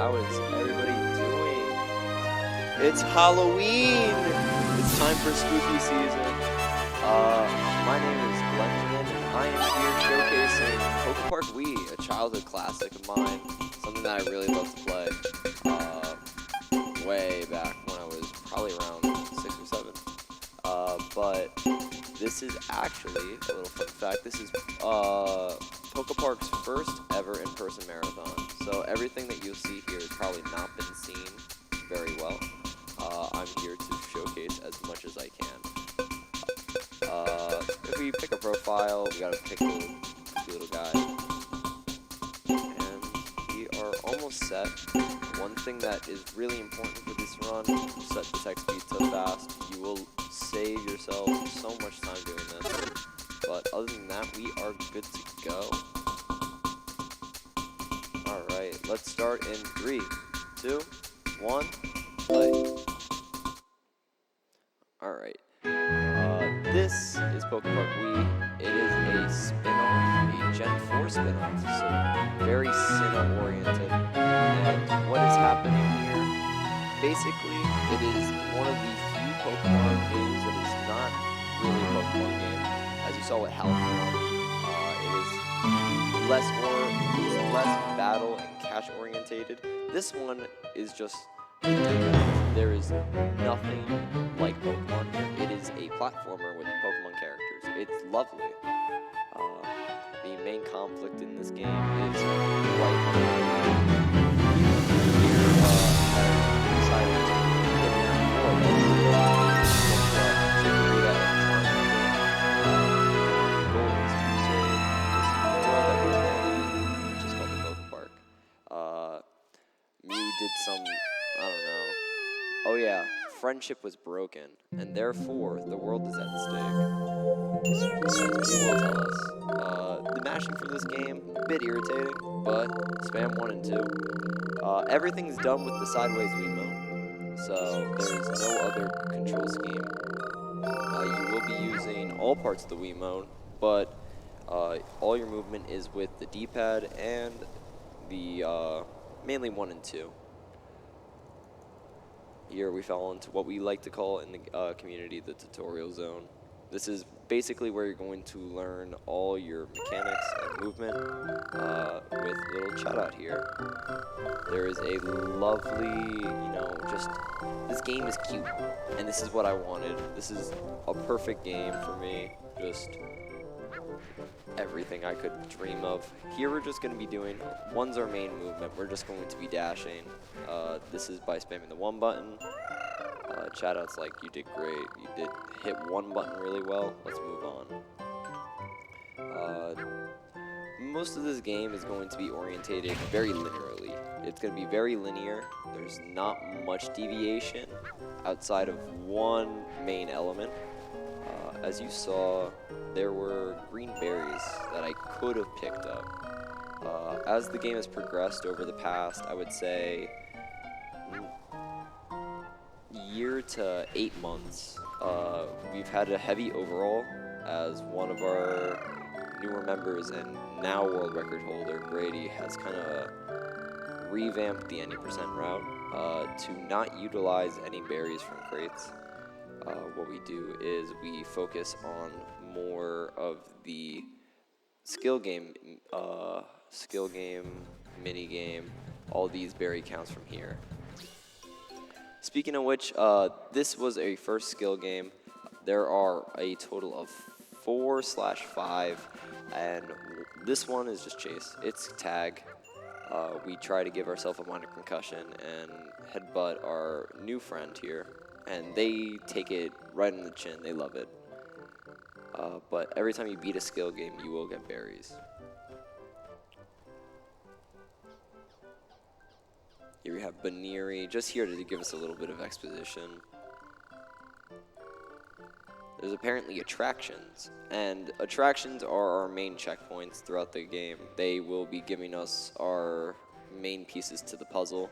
how is everybody doing? It's Halloween! It's time for spooky season. My name is GlennJaamin, and I am here showcasing PokéPark Wii, a childhood classic of mine, something that I really love to play, way back when I was probably around 6 or 7. But this is actually, a little fun fact, this is PokéPark's first ever in-person marathon. So everything that you'll see here has probably not been seen very well. I'm here to showcase as much as I can. If we pick a profile, we gotta pick a little guy. And we are almost set. One thing that is really important for this run, set the text speed so fast, you will save yourself so much time doing this. But other than that, we are good to go. Alright, let's start in 3, 2, 1, play. Alright. This is PokéPark Wii. It is a spin-off, a Gen 4 spin-off, so very cinema-oriented. And what is happening here, basically, it is one of the few Pokemon games that is not really a Pokemon game. As you saw with Halcyon, it is less battle and cash-orientated. This one is just, there is nothing like Pokemon here. It is a platformer with Pokemon characters. It's lovely. The main conflict in this game is friendship was broken, and therefore the world is at stake. As you will tell us. The mashing for this game, a bit irritating, but spam 1 and 2. Everything's done with the sideways Wiimote, so there is no other control scheme. You will be using all parts of the Wiimote, but all your movement is with the D-pad and the mainly 1 and 2. Here we fell into what we like to call in the community the tutorial zone. This is basically where you're going to learn all your mechanics and movement with little chat out here. There is a lovely, this game is cute, and this is what I wanted. This is a perfect game for me, just everything I could dream of. Here we're just going to be doing, one's our main movement, we're just going to be dashing. This is by spamming the 1 button. Chat out's like, you did great, you did hit 1 button really well, let's move on. Most of this game is going to be orientated very linearly. It's going to be very linear, there's not much deviation outside of one main element. As you saw, there were green berries that I could have picked up. As the game has progressed over the past, I would say, year to 8 months, we've had a heavy overhaul as one of our newer members and now world record holder, Brady, has kind of revamped the any % route to not utilize any berries from crates. What we do is we focus on more of the skill game, mini game, all these berry counts from here. Speaking of which, this was a first skill game. There are a total of 4/5, and this one is just chase. It's tag. We try to give ourselves a minor concussion and headbutt our new friend here. And they take it right in the chin. They love it. But every time you beat a skill game, you will get berries. Here we have Baneri, just here to give us a little bit of exposition. There's apparently attractions, and attractions are our main checkpoints throughout the game. They will be giving us our main pieces to the puzzle,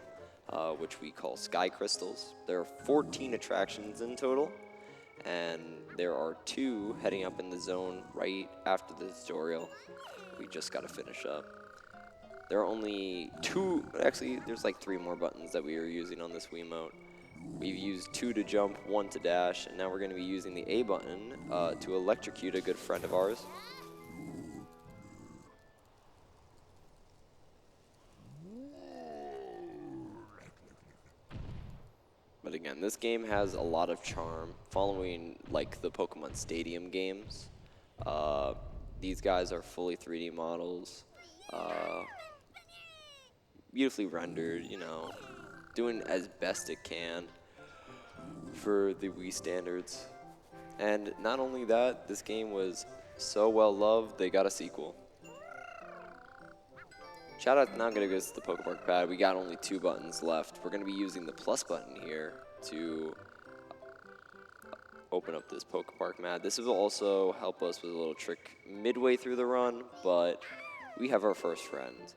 which we call sky crystals. There are 14 attractions in total, and there are 2 heading up in the zone right after the tutorial. We just got to finish up. there are only 2, actually there's like 3 more buttons that we are using on this Wiimote. We've used 2 to jump, 1 to dash, and now we're going to be using the A button to electrocute a good friend of ours. But again, this game has a lot of charm, following like the Pokemon Stadium games. These guys are fully 3D models, beautifully rendered, you know, doing as best it can for the Wii standards. And not only that, this game was so well loved, they got a sequel. Shout out now gonna go to the PokéPark pad. We got only 2 buttons left. We're gonna be using the plus button here to open up this PokéPark mat. This will also help us with a little trick midway through the run, but we have our first friend.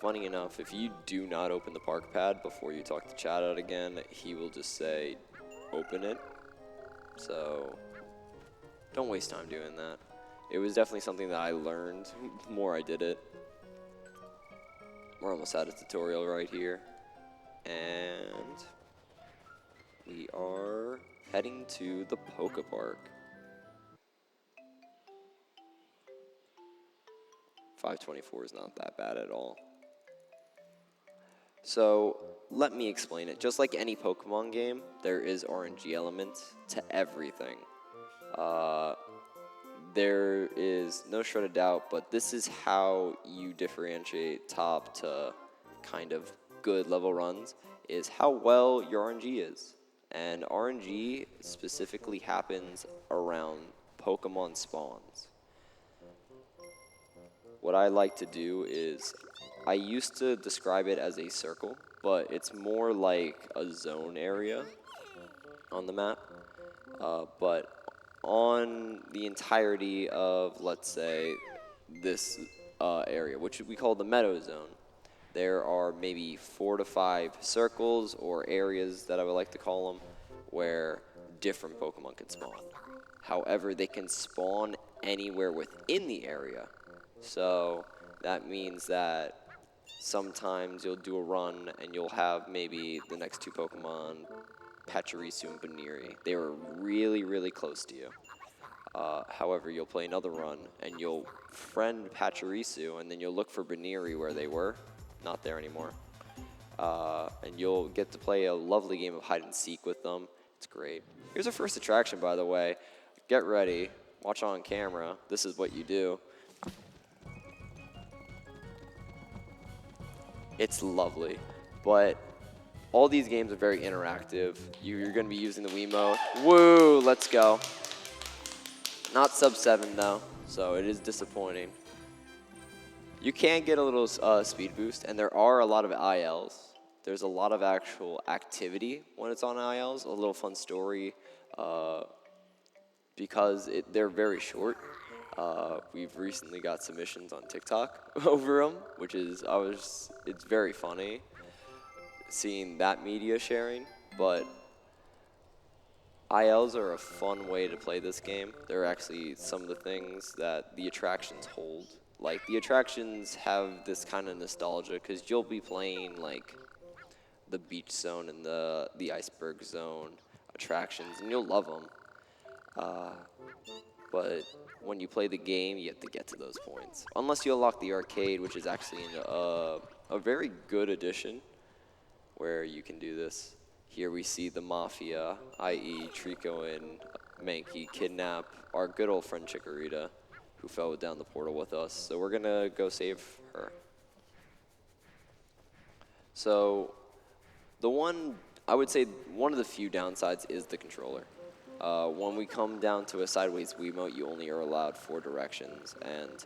Funny enough, if you do not open the park pad before you talk to chat out again, he will just say, open it. So don't waste time doing that. It was definitely something that I learned the more I did it. We're almost at a tutorial right here. And we are heading to the PokéPark. 524 is not that bad at all. So let me explain it. Just like any Pokemon game, there is RNG elements to everything. There is no shred of doubt, but this is how you differentiate top to kind of good level runs, is how well your RNG is. And RNG specifically happens around Pokemon spawns. What I like to do is, I used to describe it as a circle, but it's more like a zone area on the map. But on the entirety of, let's say, this area, which we call the Meadow Zone, there are maybe 4 to 5 circles or areas that I would like to call them, where different Pokemon can spawn. However, they can spawn anywhere within the area. So that means that sometimes you'll do a run and you'll have maybe the next 2 Pokemon, Pachirisu and Baniri. They were really, really close to you. However, you'll play another run and you'll friend Pachirisu, and then you'll look for Baniri where they were. Not there anymore. And you'll get to play a lovely game of hide and seek with them. It's great. Here's our first attraction, by the way. Get ready. Watch on camera. This is what you do. It's lovely. But all these games are very interactive. You're going to be using the Wiimote. Woo, let's go. Not sub 7 though, so it is disappointing. You can get a little speed boost, and there are a lot of ILs. There's a lot of actual activity when it's on ILs. A little fun story, because they're very short. We've recently got submissions on TikTok over them, which is it's very funny seeing that media sharing. But ILs are a fun way to play this game. They're actually some of the things that the attractions hold. Like, the attractions have this kind of nostalgia, because you'll be playing like the beach zone and the iceberg zone attractions, and you'll love them. But when you play the game, you have to get to those points. Unless you unlock the arcade, which is actually a very good addition, where you can do this. Here we see the Mafia, i.e. Trico and Mankey, kidnap our good old friend Chikorita, who fell down the portal with us. So we're gonna go save her. So I would say one of the few downsides is the controller. When we come down to a sideways Wiimote, you only are allowed 4 directions, and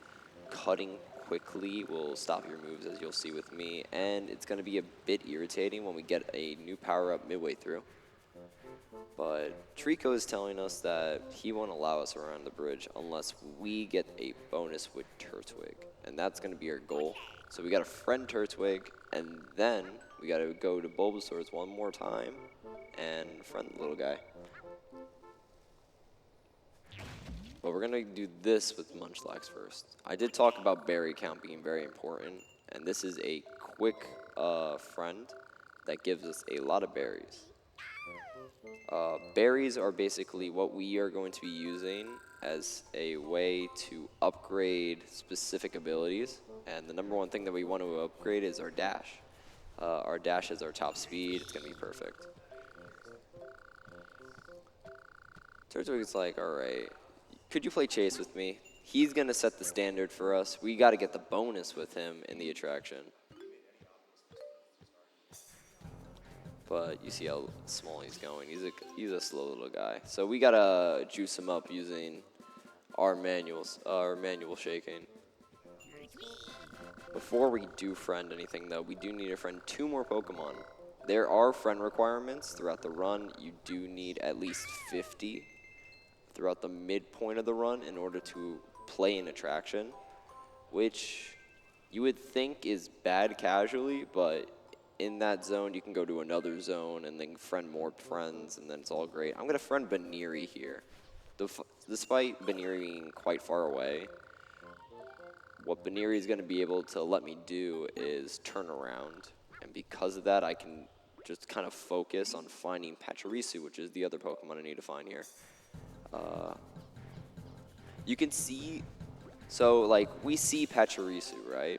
cutting quickly will stop your moves, as you'll see with me, and it's going to be a bit irritating when we get a new power-up midway through. But Trico is telling us that he won't allow us around the bridge unless we get a bonus with Turtwig, and that's going to be our goal. So we got to friend Turtwig, and then we got to go to Bulbasaur's one more time and friend the little guy. But we're going to do this with Munchlax first. I did talk about berry count being very important, and this is a quick friend that gives us a lot of berries. Berries are basically what we are going to be using as a way to upgrade specific abilities. And the number one thing that we want to upgrade is our dash. Our dash is our top speed. It's going to be perfect. Turtwig's like, all right, could you play chase with me? He's going to set the standard for us. We got to get the bonus with him in the attraction. But you see how small he's going. He's a slow little guy. So we got to juice him up using our manual shaking. Before we do friend anything, though, we do need to friend 2 more Pokemon. There are friend requirements throughout the run. You do need at least 50 throughout the midpoint of the run in order to play an attraction, which you would think is bad casually, but in that zone, you can go to another zone and then friend more friends, and then it's all great. I'm going to friend Baneri here. Despite Baneri being quite far away, what Baneri is going to be able to let me do is turn around. And because of that, I can just kind of focus on finding Pachirisu, which is the other Pokemon I need to find here. You can see, so like we see Pachirisu, right?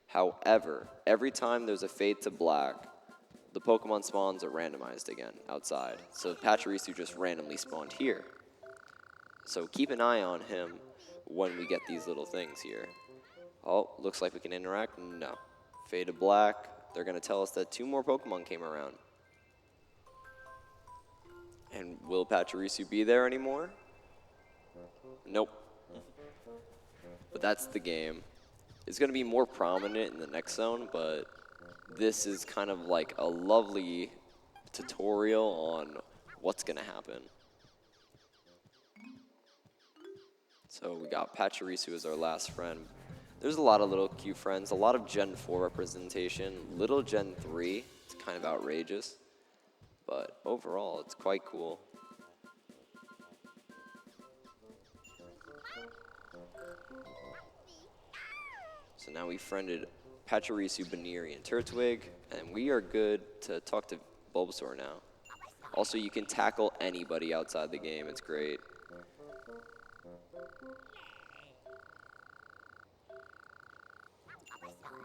However, every time there's a fade to black, the Pokemon spawns are randomized again outside. So Pachirisu just randomly spawned here. So keep an eye on him when we get these little things here. Oh, looks like we can interact. No. Fade to black. They're going to tell us that 2 more Pokemon came around. And will Pachirisu be there anymore? Nope. But that's the game. It's going to be more prominent in the next zone, but this is kind of like a lovely tutorial on what's going to happen. So we got Pachirisu as our last friend. There's a lot of little cute friends, a lot of Gen 4 representation, little Gen 3. It's kind of outrageous, but overall, it's quite cool. So now we friended Pachirisu, Baneri, and Turtwig, and we are good to talk to Bulbasaur now. Also, you can tackle anybody outside the game. It's great.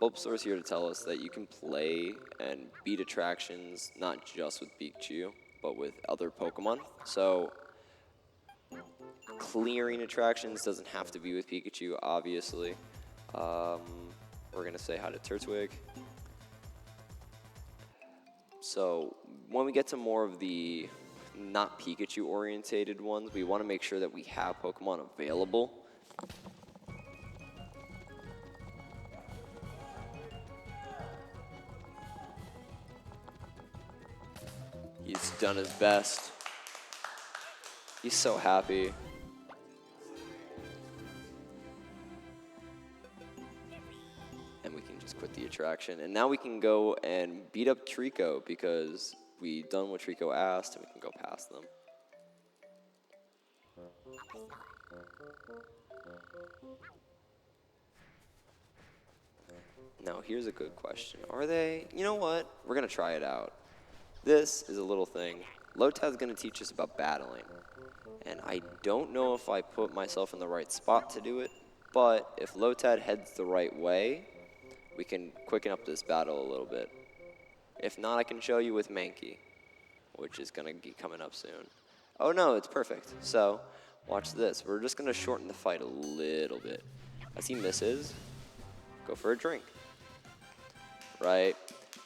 Bulbasaur is here to tell us that you can play and beat attractions not just with Pikachu, but with other Pokemon. So clearing attractions doesn't have to be with Pikachu, obviously. We're going to say hi to Turtwig. So when we get to more of the not Pikachu-orientated ones, we want to make sure that we have Pokemon available. He's done his best. He's so happy. And we can just quit the attraction. And now we can go and beat up Trico because we done what Trico asked and we can go past them. Now here's a good question. Are they? You know what? We're going to try it out. This is a little thing. Lotad's going to teach us about battling. And I don't know if I put myself in the right spot to do it, but if Lotad heads the right way, we can quicken up this battle a little bit. If not, I can show you with Mankey, which is going to be coming up soon. Oh no, it's perfect. So, watch this. We're just going to shorten the fight a little bit. As he misses, go for a drink. Right?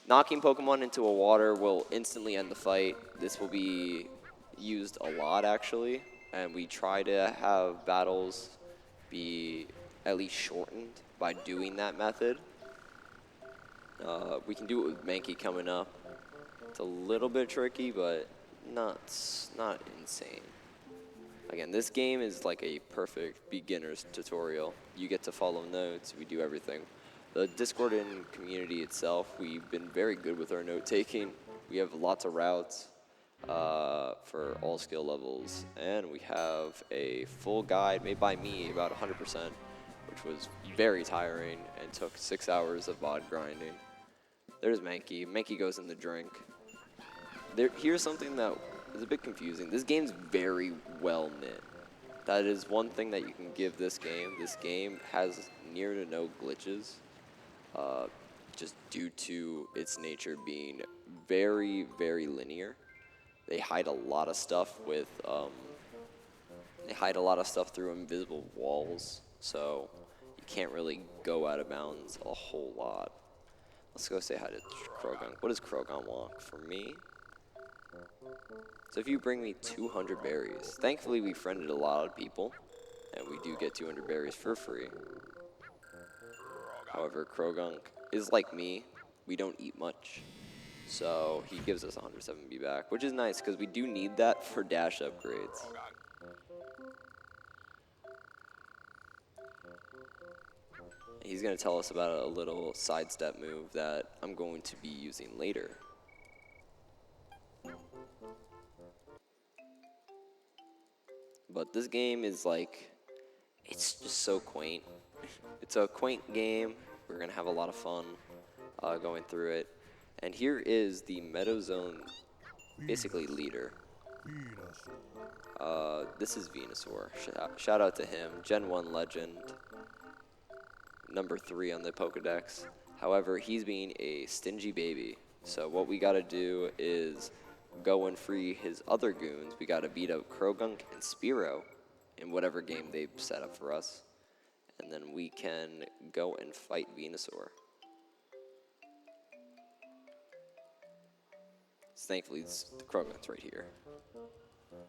Knocking Pokemon into a water will instantly end the fight. This will be used a lot, actually, and we try to have battles be at least shortened by doing that method. We can do it with Mankey coming up. It's a little bit tricky, but not insane. Again, this game is like a perfect beginner's tutorial. You get to follow notes. We do everything. The Discord and community itself, we've been very good with our note-taking. We have lots of routes. for all skill levels. And we have a full guide made by me, about 100%, which was very tiring and took 6 hours of VOD grinding. There's Mankey. Mankey goes in the drink. Here's something that is a bit confusing. This game's very well knit. That is one thing that you can give this game. This game has near to no glitches, just due to its nature being very, very linear. They hide a lot of stuff with, through invisible walls, so you can't really go out of bounds a whole lot. Let's go say hi to Krogan. What does Krogan want from me? So if you bring me 200 berries, thankfully we friended a lot of people, and we do get 200 berries for free. However, Krogunk is like me, we don't eat much, so he gives us 107B back, which is nice because we do need that for dash upgrades. He's going to tell us about a little sidestep move that I'm going to be using later. But this game is like, it's just so quaint. It's a quaint game. We're going to have a lot of fun going through it. And here is the Meadow Zone, basically leader. This is Venusaur. Shout out to him. Gen 1 legend. Number 3 on the Pokedex. However, he's being a stingy baby. So what we got to do is go and free his other goons. We got to beat up Krogunk and Spearow in whatever game they set up for us. And then we can go and fight Venusaur. Thankfully, the Krogunk's right here.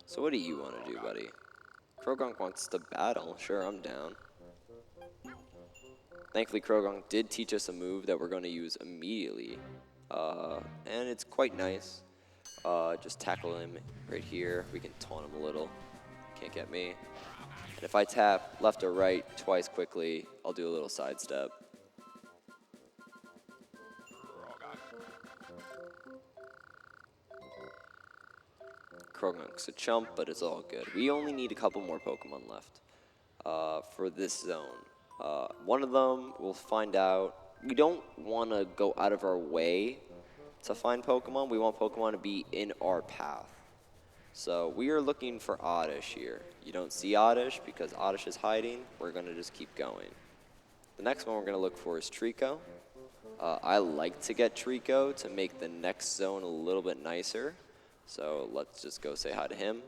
So what do you want to do, buddy? Krogunk wants to battle. Sure, I'm down. Thankfully, Krogunk did teach us a move that we're going to use immediately. And it's quite nice. Just tackle him right here. We can taunt him a little. Can't get me. And if I tap left or right twice quickly, I'll do a little sidestep. Krogunk's a chump, but it's all good. We only need a couple more Pokemon left for this zone. One of them, we'll find out. We don't want to go out of our way to find Pokemon. We want Pokemon to be in our path. So we are looking for Oddish here. You don't see Oddish because Oddish is hiding. We're going to just keep going. The next one we're going to look for is Trico. I like to get Trico to make the next zone a little bit nicer. So let's just go say hi to him.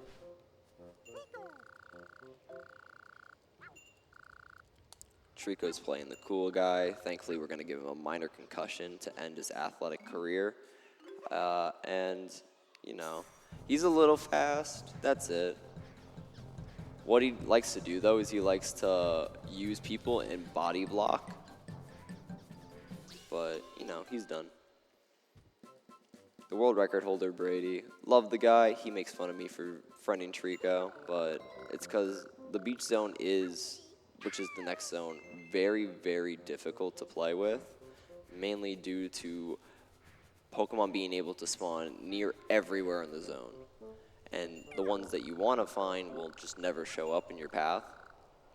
Trico's playing the cool guy. Thankfully, we're going to give him a minor concussion to end his athletic career. And, you know, he's a little fast. That's it. What he likes to do, though, is he likes to use people in body block. But, you know, he's done. The world record holder, Brady. Love the guy. He makes fun of me for friending Trico. But it's because the beach zone is, which is the next zone, very, very difficult to play with. Mainly due to Pokemon being able to spawn near everywhere in the zone. And the ones that you want to find will just never show up in your path.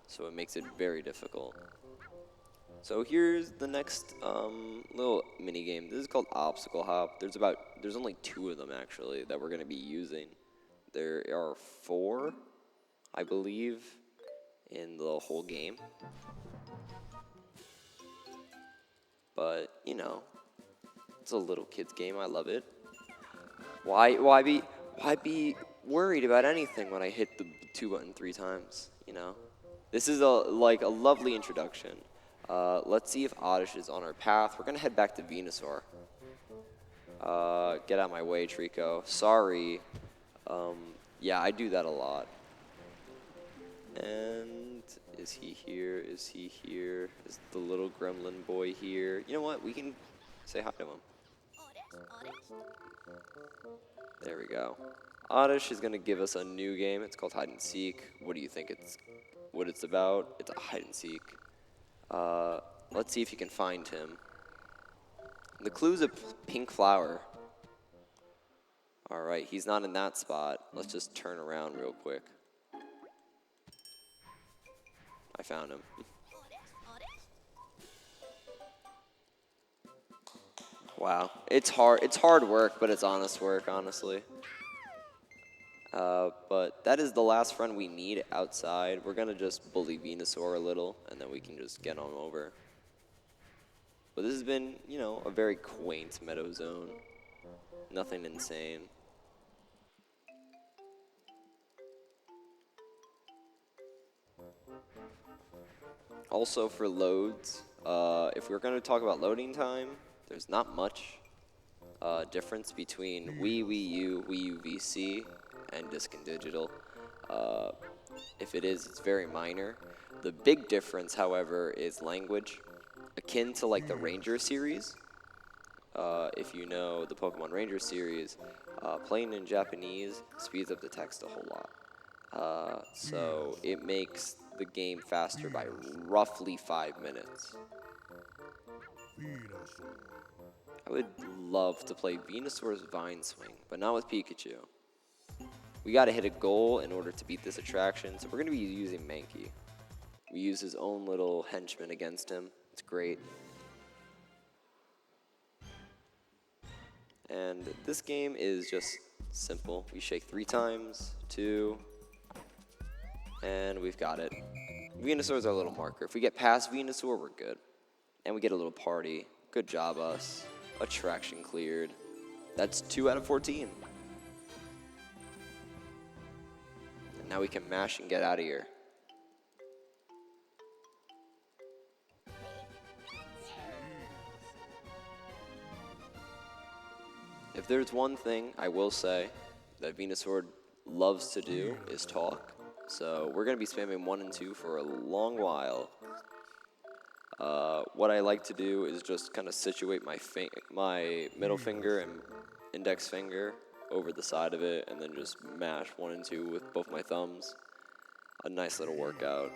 So it makes it very difficult. So here's the next little mini game. This is called Obstacle Hop. There's only 2 of them actually that we're going to be using. There are 4, I believe, in the whole game. But, you know, it's a little kid's game. I love it. Why be worried about anything when I hit the 2 button 3 times, you know? This is a lovely introduction. Let's see if Oddish is on our path. We're going to head back to Venusaur. Get out of my way, Trico. Sorry. Yeah, I do that a lot. And is he here? Is he here? Is the little gremlin boy here? You know what? We can say hi to him. There we go. Oddish is going to give us a new game. It's called Hide and Seek. What do you think what it's about? It's a hide and seek. Let's see if you can find him. The clue's a pink flower. All right, he's not in that spot. Let's just turn around real quick. I found him. Wow, it's hard work, but it's honest work, honestly. But that is the last friend we need outside. We're gonna just bully Venusaur a little, and then we can just get on over. But this has been, you know, a very quaint meadow zone. Nothing insane. Also for loads, if we're going to talk about loading time, there's not much difference between Wii U, Wii U VC, and Disc and Digital. If it is, it's very minor. The big difference, however, is language, akin to like the Ranger series. If you know the Pokemon Ranger series, playing in Japanese speeds up the text a whole lot. So it makes the game faster by roughly 5 minutes. I would love to play Venusaur's Vine Swing, but not with Pikachu. We gotta hit a goal in order to beat this attraction, so we're gonna be using Mankey. We use his own little henchman against him. It's great. And this game is just simple. We shake 3 times, 2, and we've got it. Venusaur is our little marker. If we get past Venusaur, we're good. And we get a little party. Good job, us. Attraction cleared. That's 2 out of 14. And now we can mash and get out of here. If there's one thing I will say that Venusaur loves to do is talk. So we're going to be spamming 1 and 2 for a long while. What I like to do is just kind of situate my middle finger and index finger over the side of it, and then just mash 1 and 2 with both my thumbs. A nice little workout.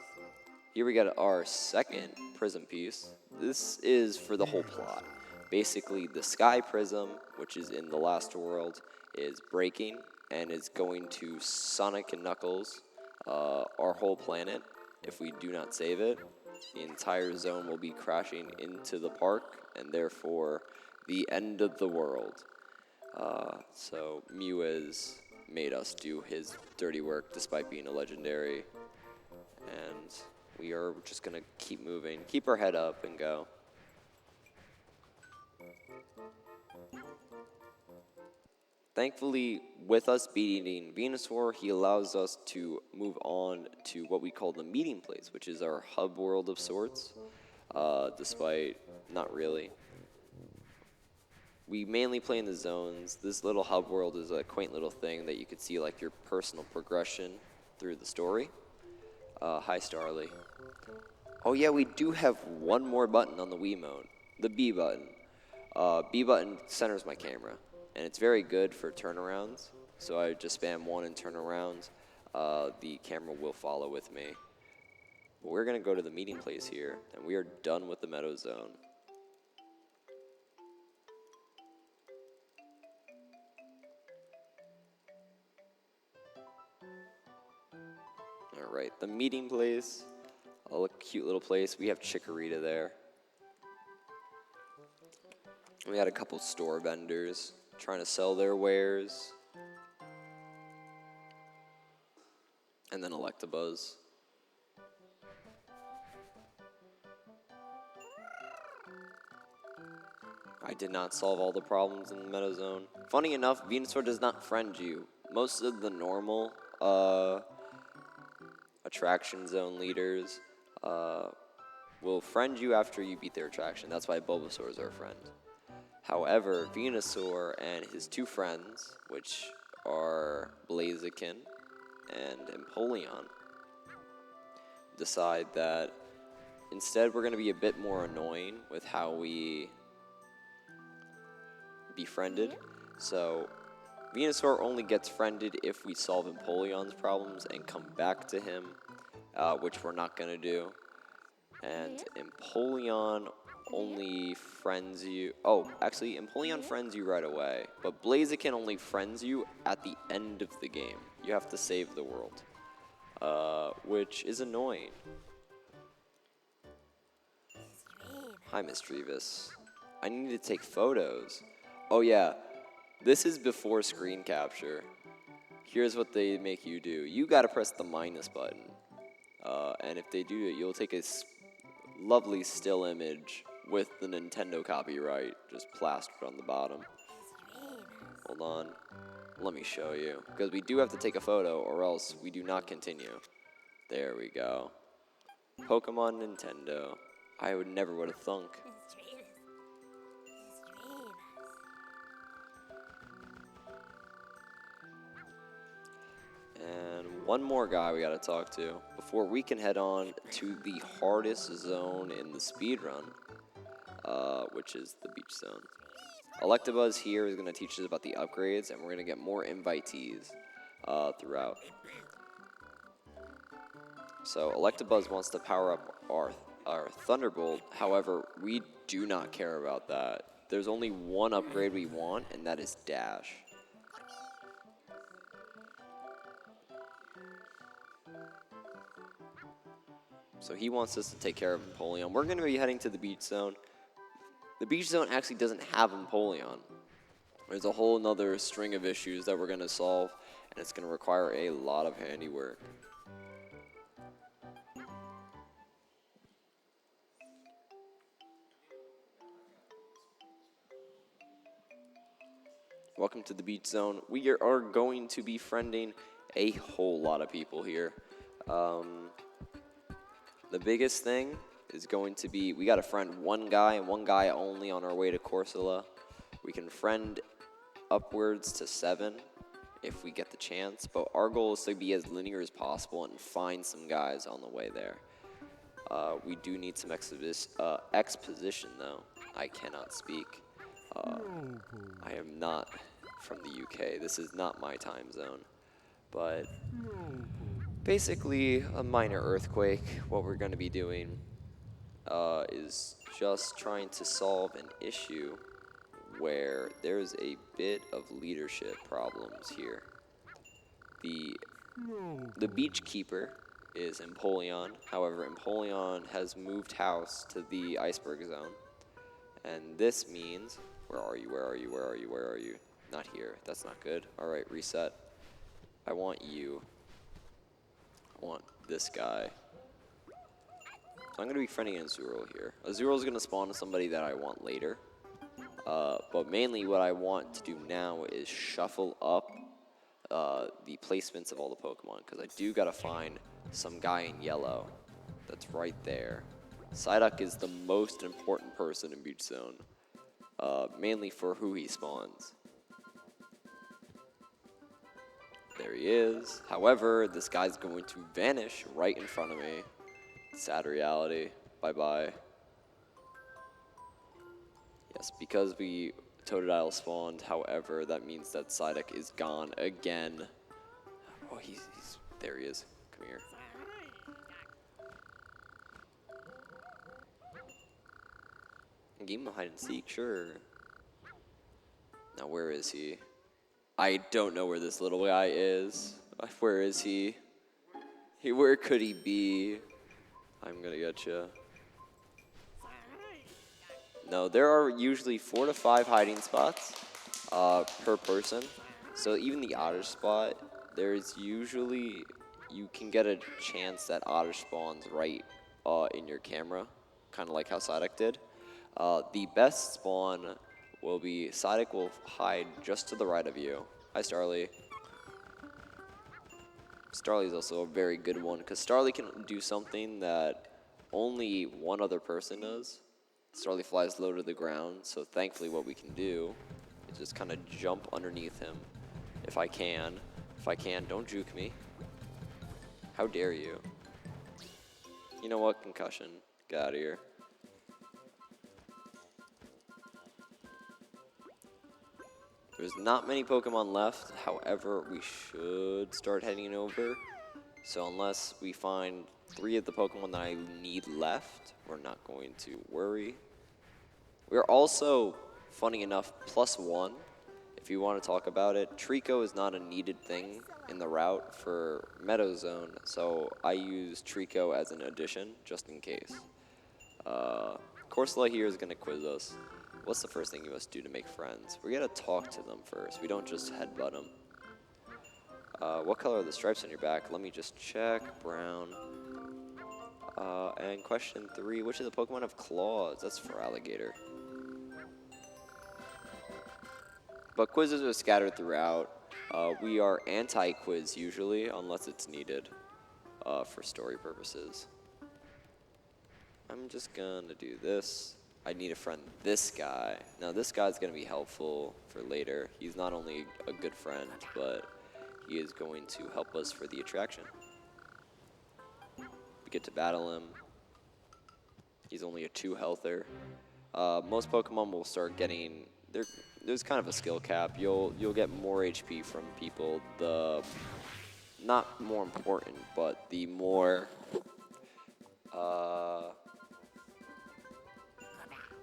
Here we got our second prism piece. This is for the whole plot. Basically, the Sky Prism, which is in the last world, is breaking and is going to Sonic and Knuckles our whole planet if we do not save it. The entire zone will be crashing into the park, and therefore the end of the world. So Mew has made us do his dirty work despite being a legendary, and we are just going to keep moving, keep our head up, and go. Thankfully, with us beating Venusaur, he allows us to move on to what we call the meeting place, which is our hub world of sorts, despite not really. We mainly play in the zones. This little hub world is a quaint little thing that you could see like your personal progression through the story. Hi, Starly. Oh yeah, we do have one more button on the Wiimote, the B button. B button centers my camera, and it's very good for turnarounds. So I just spam 1 and turn around. The camera will follow with me. But we're gonna go to the meeting place here, and we are done with the Meadow Zone. All right, the meeting place, a cute little place. We have Chikorita there. We had a couple store vendors trying to sell their wares. And then Electabuzz. I did not solve all the problems in the Meadow Zone. Funny enough, Venusaur does not friend you. Most of the normal attraction zone leaders will friend you after you beat their attraction. That's why Bulbasaur is our friend. However, Venusaur and his 2 friends, which are Blaziken and Empoleon, decide that instead we're going to be a bit more annoying with how we befriended. So Venusaur only gets friended if we solve Empoleon's problems and come back to him, which we're not going to do. And Empoleon only friends you. Oh, actually, Empoleon friends you right away, but Blaziken only friends you at the end of the game. You have to save the world, which is annoying. Hi, Mischievous. I need to take photos. Oh yeah, this is before screen capture. Here's what they make you do. You gotta press the minus button. And if they do it, you'll take a lovely still image with the Nintendo copyright just plastered on the bottom. Hold on. Let me show you. Because we do have to take a photo or else we do not continue. There we go. Pokemon Nintendo. I would never would have thunk. And one more guy we gotta talk to before we can head on to the hardest zone in the speedrun, which is the beach zone. Electabuzz here is gonna teach us about the upgrades, and we're gonna get more invitees throughout. So Electabuzz wants to power up our Thunderbolt. However, we do not care about that. There's only one upgrade we want, and that is Dash. So he wants us to take care of Empoleon. We're going to be heading to the beach zone. The beach zone actually doesn't have Empoleon. There's a whole nother string of issues that we're going to solve, and it's going to require a lot of handiwork. Welcome to the beach zone. We are going to be friending a whole lot of people here. The biggest thing is going to be, we got to friend one guy and one guy only on our way to Corsola. We can friend upwards to 7 if we get the chance, but our goal is to be as linear as possible and find some guys on the way there. We do need some exposition though. I cannot speak. I am not from the UK. This is not my time zone. But basically, a minor earthquake. What we're going to be doing is just trying to solve an issue where there's a bit of leadership problems here. The beach keeper is Empoleon. However, Empoleon has moved house to the iceberg zone. And this means, where are you, where are you, where are you, where are you? Not here, that's not good. All right, reset. I want you. I want this guy. So I'm gonna be friending Azurill here. Azurill is gonna spawn somebody that I want later. But mainly what I want to do now is shuffle up the placements of all the Pokemon, because I do gotta find some guy in yellow that's right there. Psyduck is the most important person in Beach Zone, mainly for who he spawns. There he is. However, this guy's going to vanish right in front of me. Sad reality. Bye-bye. Yes, because we Totodile spawned, however, that means that Psyduck is gone again. Oh, he's there he is. Come here. Game of hide and seek, sure. Now, where is he? I don't know where this little guy is. Where is he? Where could he be? I'm gonna get you. No, there are usually 4 to 5 hiding spots per person. So even the otter spot, there's usually, you can get a chance that otter spawns right in your camera, kind of like how Psyduck did. The best spawn will be, Psyduck will hide just to the right of you. Hi, Starly. Starly's also a very good one, because Starly can do something that only one other person does. Starly flies low to the ground, so thankfully what we can do is just kind of jump underneath him. If I can. If I can, don't juke me. How dare you? You know what? Concussion. Get out of here. There's not many Pokemon left, however, we should start heading over. So unless we find 3 of the Pokemon that I need left, we're not going to worry. We're also, funny enough, +1. If you want to talk about it, Trico is not a needed thing in the route for Meadow Zone, so I use Trico as an addition just in case. Corsola here is going to quiz us. What's the first thing you must do to make friends? We got to talk to them first. We don't just headbutt them. What color are the stripes on your back? Let me just check. Brown. And question 3, which of the Pokemon have claws? That's for alligator. But quizzes are scattered throughout. We are anti-quiz usually, unless it's needed for story purposes. I'm just gonna do this. I need to friend this guy. Now this guy's gonna be helpful for later. He's not only a good friend, but he is going to help us for the attraction. We get to battle him. He's only a 2 healther. Most Pokemon will start getting there's kind of a skill cap. You'll get more HP from people. The not more important, but the more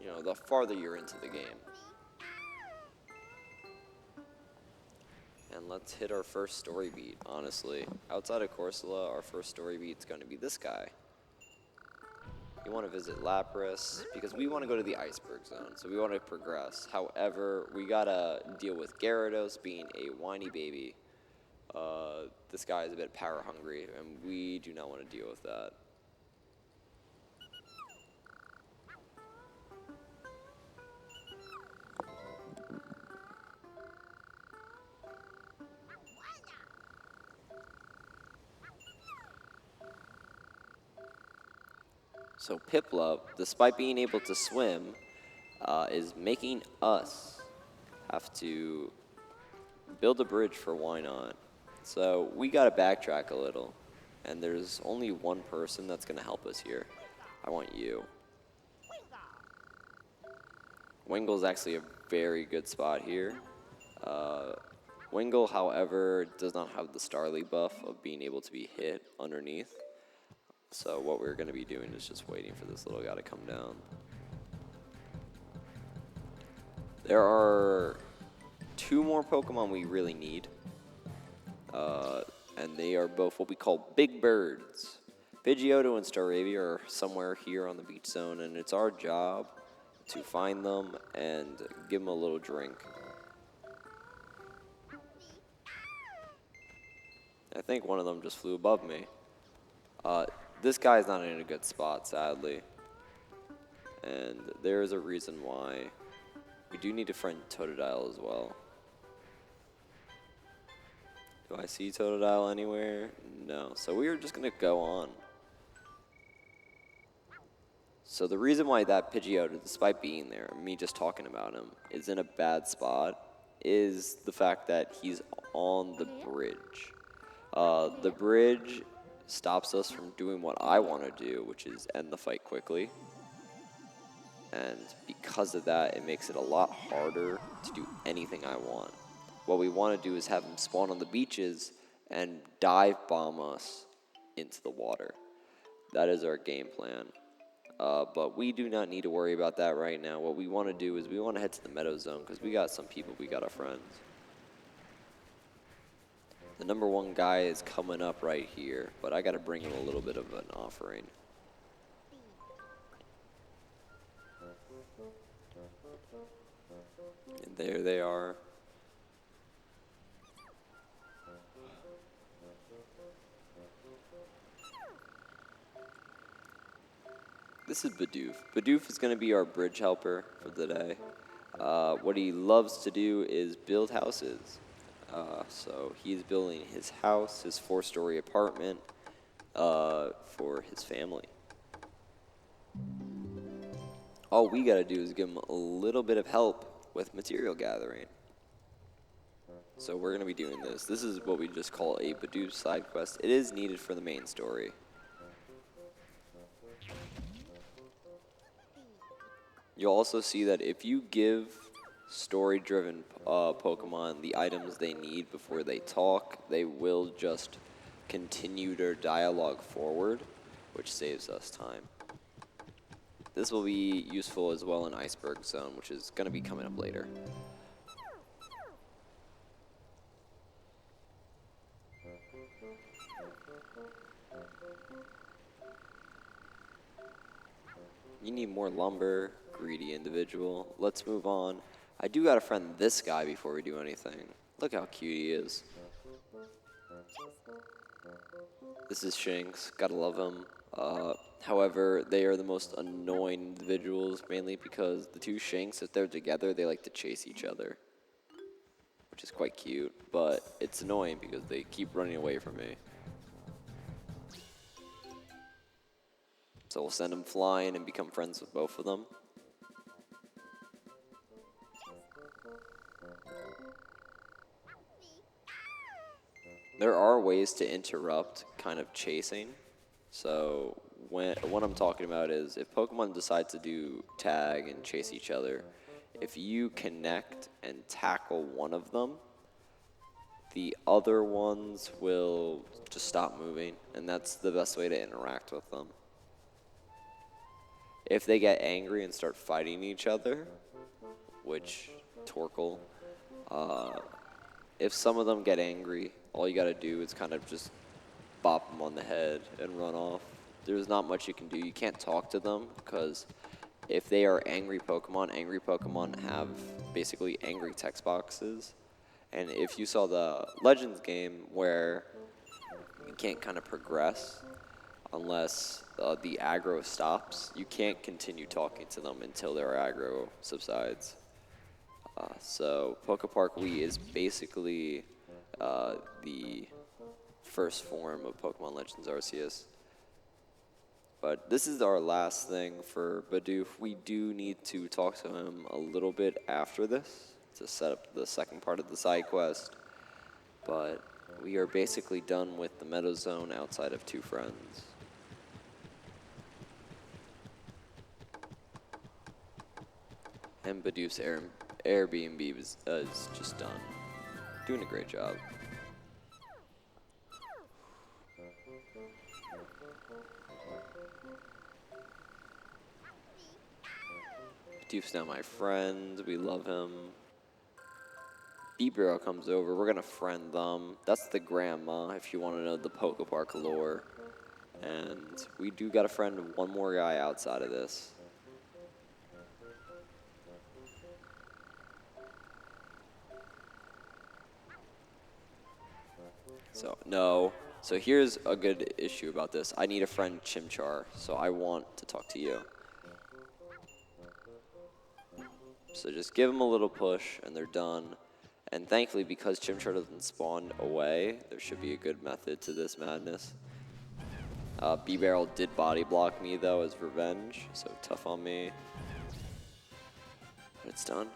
you know, the farther you're into the game. And let's hit our first story beat, honestly. Outside of Corsola, our first story beat's going to be this guy. You want to visit Lapras, because we want to go to the Iceberg Zone, so we want to progress. However, we got to deal with Gyarados being a whiny baby. This guy is a bit power hungry, and we do not want to deal with that. So Piplup, despite being able to swim, is making us have to build a bridge for Wynot. So we got to backtrack a little, and there's only one person that's going to help us here. I want you. Wingle's actually a very good spot here. Wingle, however, does not have the Starly buff of being able to be hit underneath. So what we're going to be doing is just waiting for this little guy to come down. There are 2 more Pokemon we really need. And they are both what we call big birds. Pidgeotto and Staravia are somewhere here on the beach zone, and it's our job to find them and give them a little drink. I think one of them just flew above me. This guy's not in a good spot, sadly. And there is a reason why. We do need to friend Totodile as well. Do I see Totodile anywhere? No. So we are just going to go on. So the reason why that Pidgeotto, despite being there, me just talking about him, is in a bad spot is the fact that he's on the bridge. The bridge stops us from doing what I want to do, which is end the fight quickly. And because of that, it makes it a lot harder to do anything I want. What we want to do is have him spawn on the beaches and dive bomb us into the water. That is our game plan. But we do not need to worry about that right now. What we want to do is we want to head to the Meadow Zone because we got some people, we got our friends. The number 1 guy is coming up right here, but I got to bring him a little bit of an offering. And there they are. This is Bidoof. Bidoof is going to be our bridge helper for the day. What he loves to do is build houses. So he's building his house, his 4-story apartment, for his family. All we gotta do is give him a little bit of help with material gathering. So we're gonna be doing this. This is what we just call a Bidoof side quest. It is needed for the main story. You'll also see that if you give story-driven Pokemon the items they need before they talk, they will just continue their dialogue forward, which saves us time. This will be useful as well in Iceberg Zone, which is going to be coming up later. You need more lumber, greedy individual. Let's move on. I do gotta friend this guy before we do anything. Look how cute he is. This is Shinx, gotta love him. However, they are the most annoying individuals, mainly because the two Shinx, if they're together, they like to chase each other, which is quite cute, but it's annoying because they keep running away from me. So we'll send them flying and become friends with both of them. There are ways to interrupt kind of chasing. So what I'm talking about is if Pokemon decide to do tag and chase each other, if you connect and tackle one of them, the other ones will just stop moving, and that's the best way to interact with them. If they get angry and start fighting each other, which Torkoal, if some of them get angry, all you gotta do is kind of just bop them on the head and run off. There's not much you can do. You can't talk to them because if they are angry Pokemon have basically angry text boxes. And if you saw the Legends game where you can't kind of progress unless the aggro stops, you can't continue talking to them until their aggro subsides. So PokéPark Wii is basically the first form of Pokemon Legends Arceus. But this is our last thing for Bidoof. We do need to talk to him a little bit after this to set up the second part of the side quest. But we are basically done with the Meadow Zone outside of two friends. And Bidoof's Airbnb is just done. Doing a great job. Bidoof's now my friend. We love him. Beebarrow comes over. We're going to friend them. That's the grandma, if you want to know the PokéPark lore. And we do got to friend one more guy outside of this. So, no. So here's a good issue about this. I need a friend Chimchar, so I want to talk to you. So just give them a little push, and they're done. And thankfully, because Chimchar doesn't spawn away, there should be a good method to this madness. B-Barrel did body block me, though, as revenge, so tough on me. But it's done.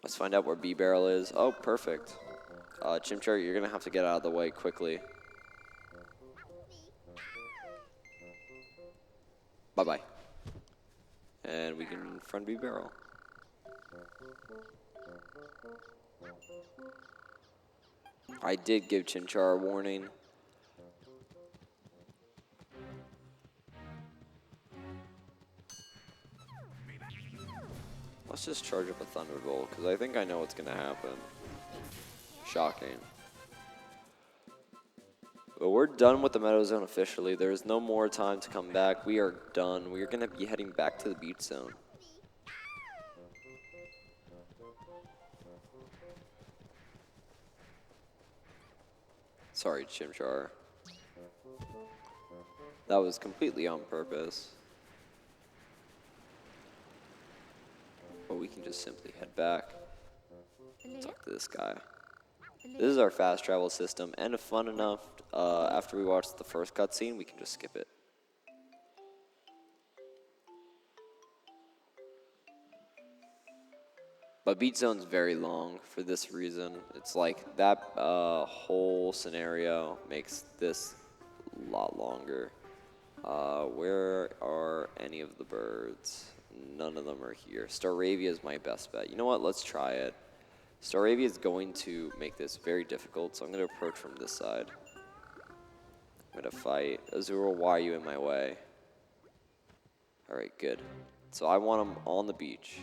Let's find out where B-Barrel is. Oh, perfect. Chimchar, you're going to have to get out of the way quickly. Bye-bye. And we can friend B-Barrel. I did give Chimchar a warning. Let's just charge up a Thunderbolt, because I think I know what's going to happen. Shocking. But we're done with the Meadow Zone officially. There's no more time to come back. We are done. We are going to be heading back to the Beach Zone. Sorry, Chimchar. That was completely on purpose. But we can just simply head back. Talk to this guy. This is our fast travel system, and if fun enough, after we watch the first cutscene, we can just skip it. But Beach Zone's very long for this reason. It's like that whole scenario makes this a lot longer. Where are any of the birds? None of them are here. Staravia is my best bet. You know what? Let's try it. Staravia is going to make this very difficult, so I'm going to approach from this side. I'm going to fight. Azura, why are you in my way? All right, good. So I want him on the beach.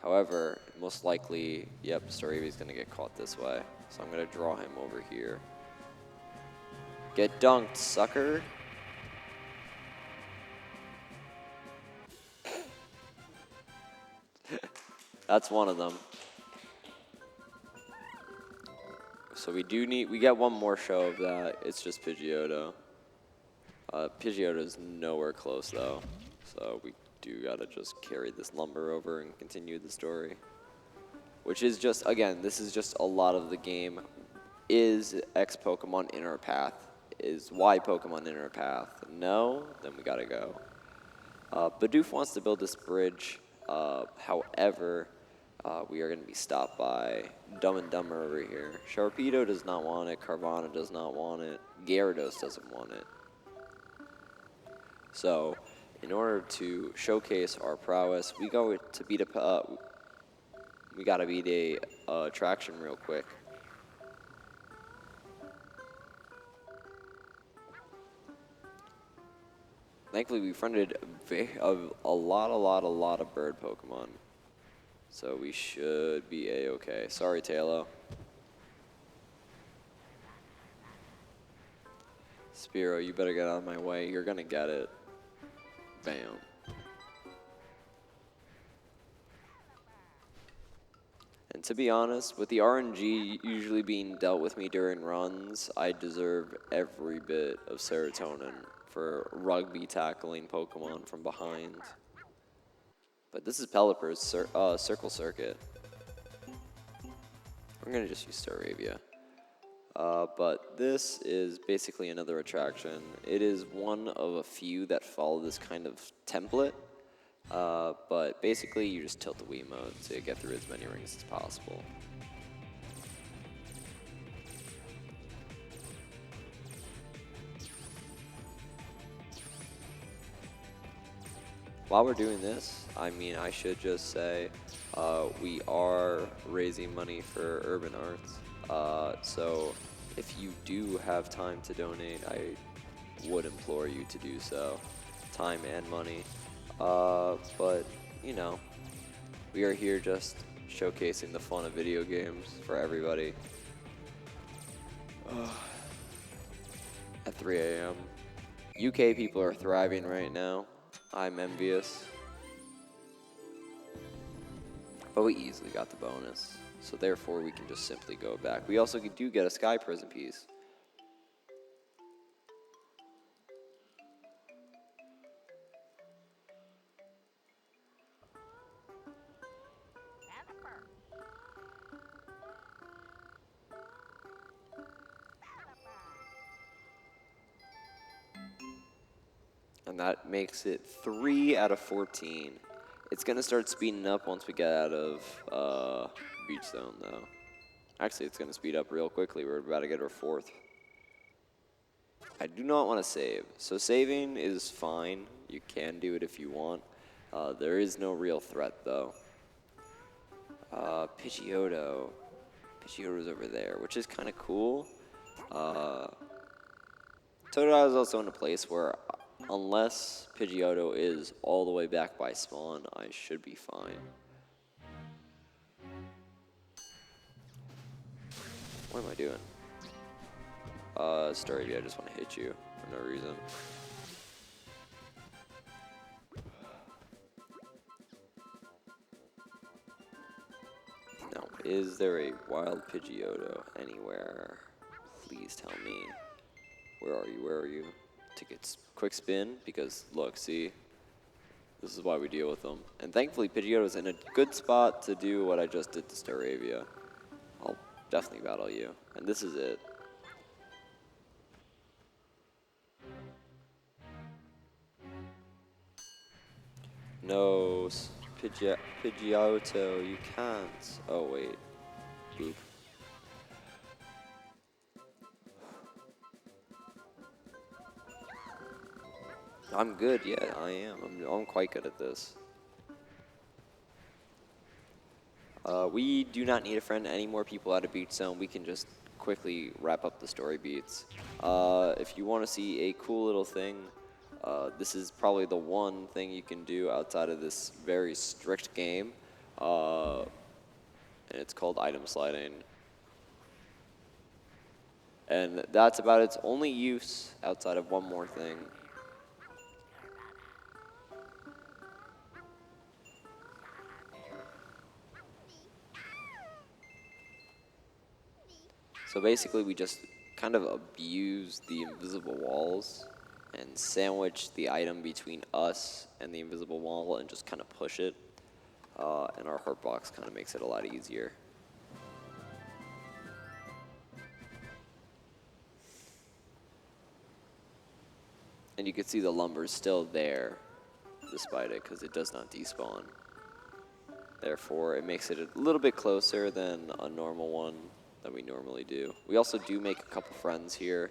However, most likely, yep, Staravia's going to get caught this way. So I'm going to draw him over here. Get dunked, sucker. That's one of them. So we get one more show of that. It's just Pidgeotto. Pidgeotto's nowhere close though. So we do gotta just carry this lumber over and continue the story. Which is just, again, this is just a lot of the game. Is X Pokemon in our path? Is Y Pokemon in our path? No? Then we gotta go. Bidoof wants to build this bridge. However, we are going to be stopped by Dumb and Dumber over here. Sharpedo does not want it. Carvana does not want it. Gyarados doesn't want it. So, in order to showcase our prowess, we got to beat a attraction real quick. Thankfully, we befriended a lot of bird Pokemon. So we should be A-okay. Sorry, Tailo. Spearow, you better get out of my way. You're gonna get it. Bam. And to be honest, with the RNG usually being dealt with me during runs, I deserve every bit of serotonin for rugby tackling Pokemon from behind. But this is Pelipper's Circle Circuit. I'm going to just use Staravia. But this is basically another attraction. It is one of a few that follow this kind of template. But basically, you just tilt the Wiimote to get through as many rings as possible. While we're doing this, I mean, I should just say we are raising money for Urban Arts. So if you do have time to donate, I would implore you to do so. Time and money. But, you know, we are here just showcasing the fun of video games for everybody. At 3 a.m. UK people are thriving right now. I'm envious. But we easily got the bonus. So therefore we can just simply go back. We also do get a Sky Prison piece. And that makes it 3 out of 14. It's going to start speeding up once we get out of Beach Zone, though. Actually, it's going to speed up real quickly. We're about to get our 4th. I do not want to save. So saving is fine. You can do it if you want. There is no real threat, though. Pidgeotto. Pidgeotto's over there, which is kind of cool. Totodile is also in a place where, unless Pidgeotto is all the way back by spawn, I should be fine. What am I doing? Staravia, I just want to hit you for no reason. Now, is there a wild Pidgeotto anywhere? Please tell me. Where are you? Where are you? Tickets. Quick spin, because look, see, this is why we deal with them. And thankfully, Pidgeotto's in a good spot to do what I just did to Staravia. I'll definitely battle you. And this is it. No, Pidgeotto, you can't. Oh, wait. Boop. I'm good, yeah, I am. I'm quite good at this. We do not need a friend. Any more people out of Beach Zone, we can just quickly wrap up the story beats. If you want to see a cool little thing, This is probably the one thing you can do outside of this very strict game, and it's called item sliding. And that's about its only use outside of one more thing. So basically we just kind of abuse the invisible walls and sandwich the item between us and the invisible wall and just kind of push it. And our hurt box kind of makes it a lot easier. And you can see the lumber's still there despite it because it does not despawn. Therefore, it makes it a little bit closer than a normal one that we normally do. We also do make a couple friends here.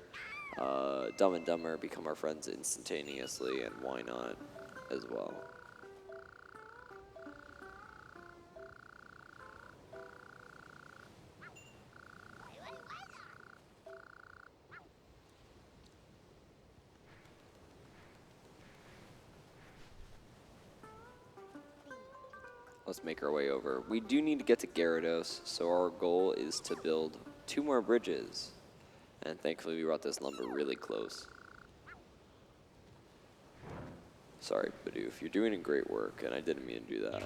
Dumb and Dumber become our friends instantaneously, and why not as well. Let's make our way over. We do need to get to Gyarados, so our goal is to build 2 more bridges. And thankfully we brought this lumber really close. Sorry, Bidoof, you're doing great work, and I didn't mean to do that.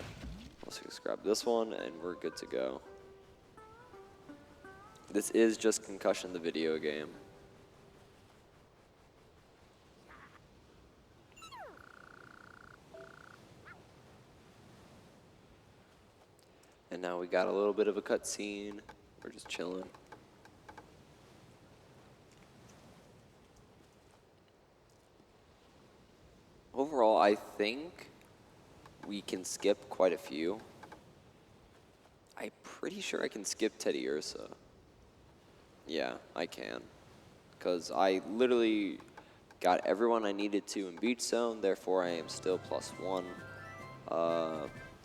Let's just grab this one, and we're good to go. This is just Concussion, the video game. And now we got a little bit of a cutscene. We're just chilling. Overall, I think we can skip quite a few. I'm pretty sure I can skip Teddy Ursa. Yeah, I can. Because I literally got everyone I needed to in Beach Zone, therefore I am still +1.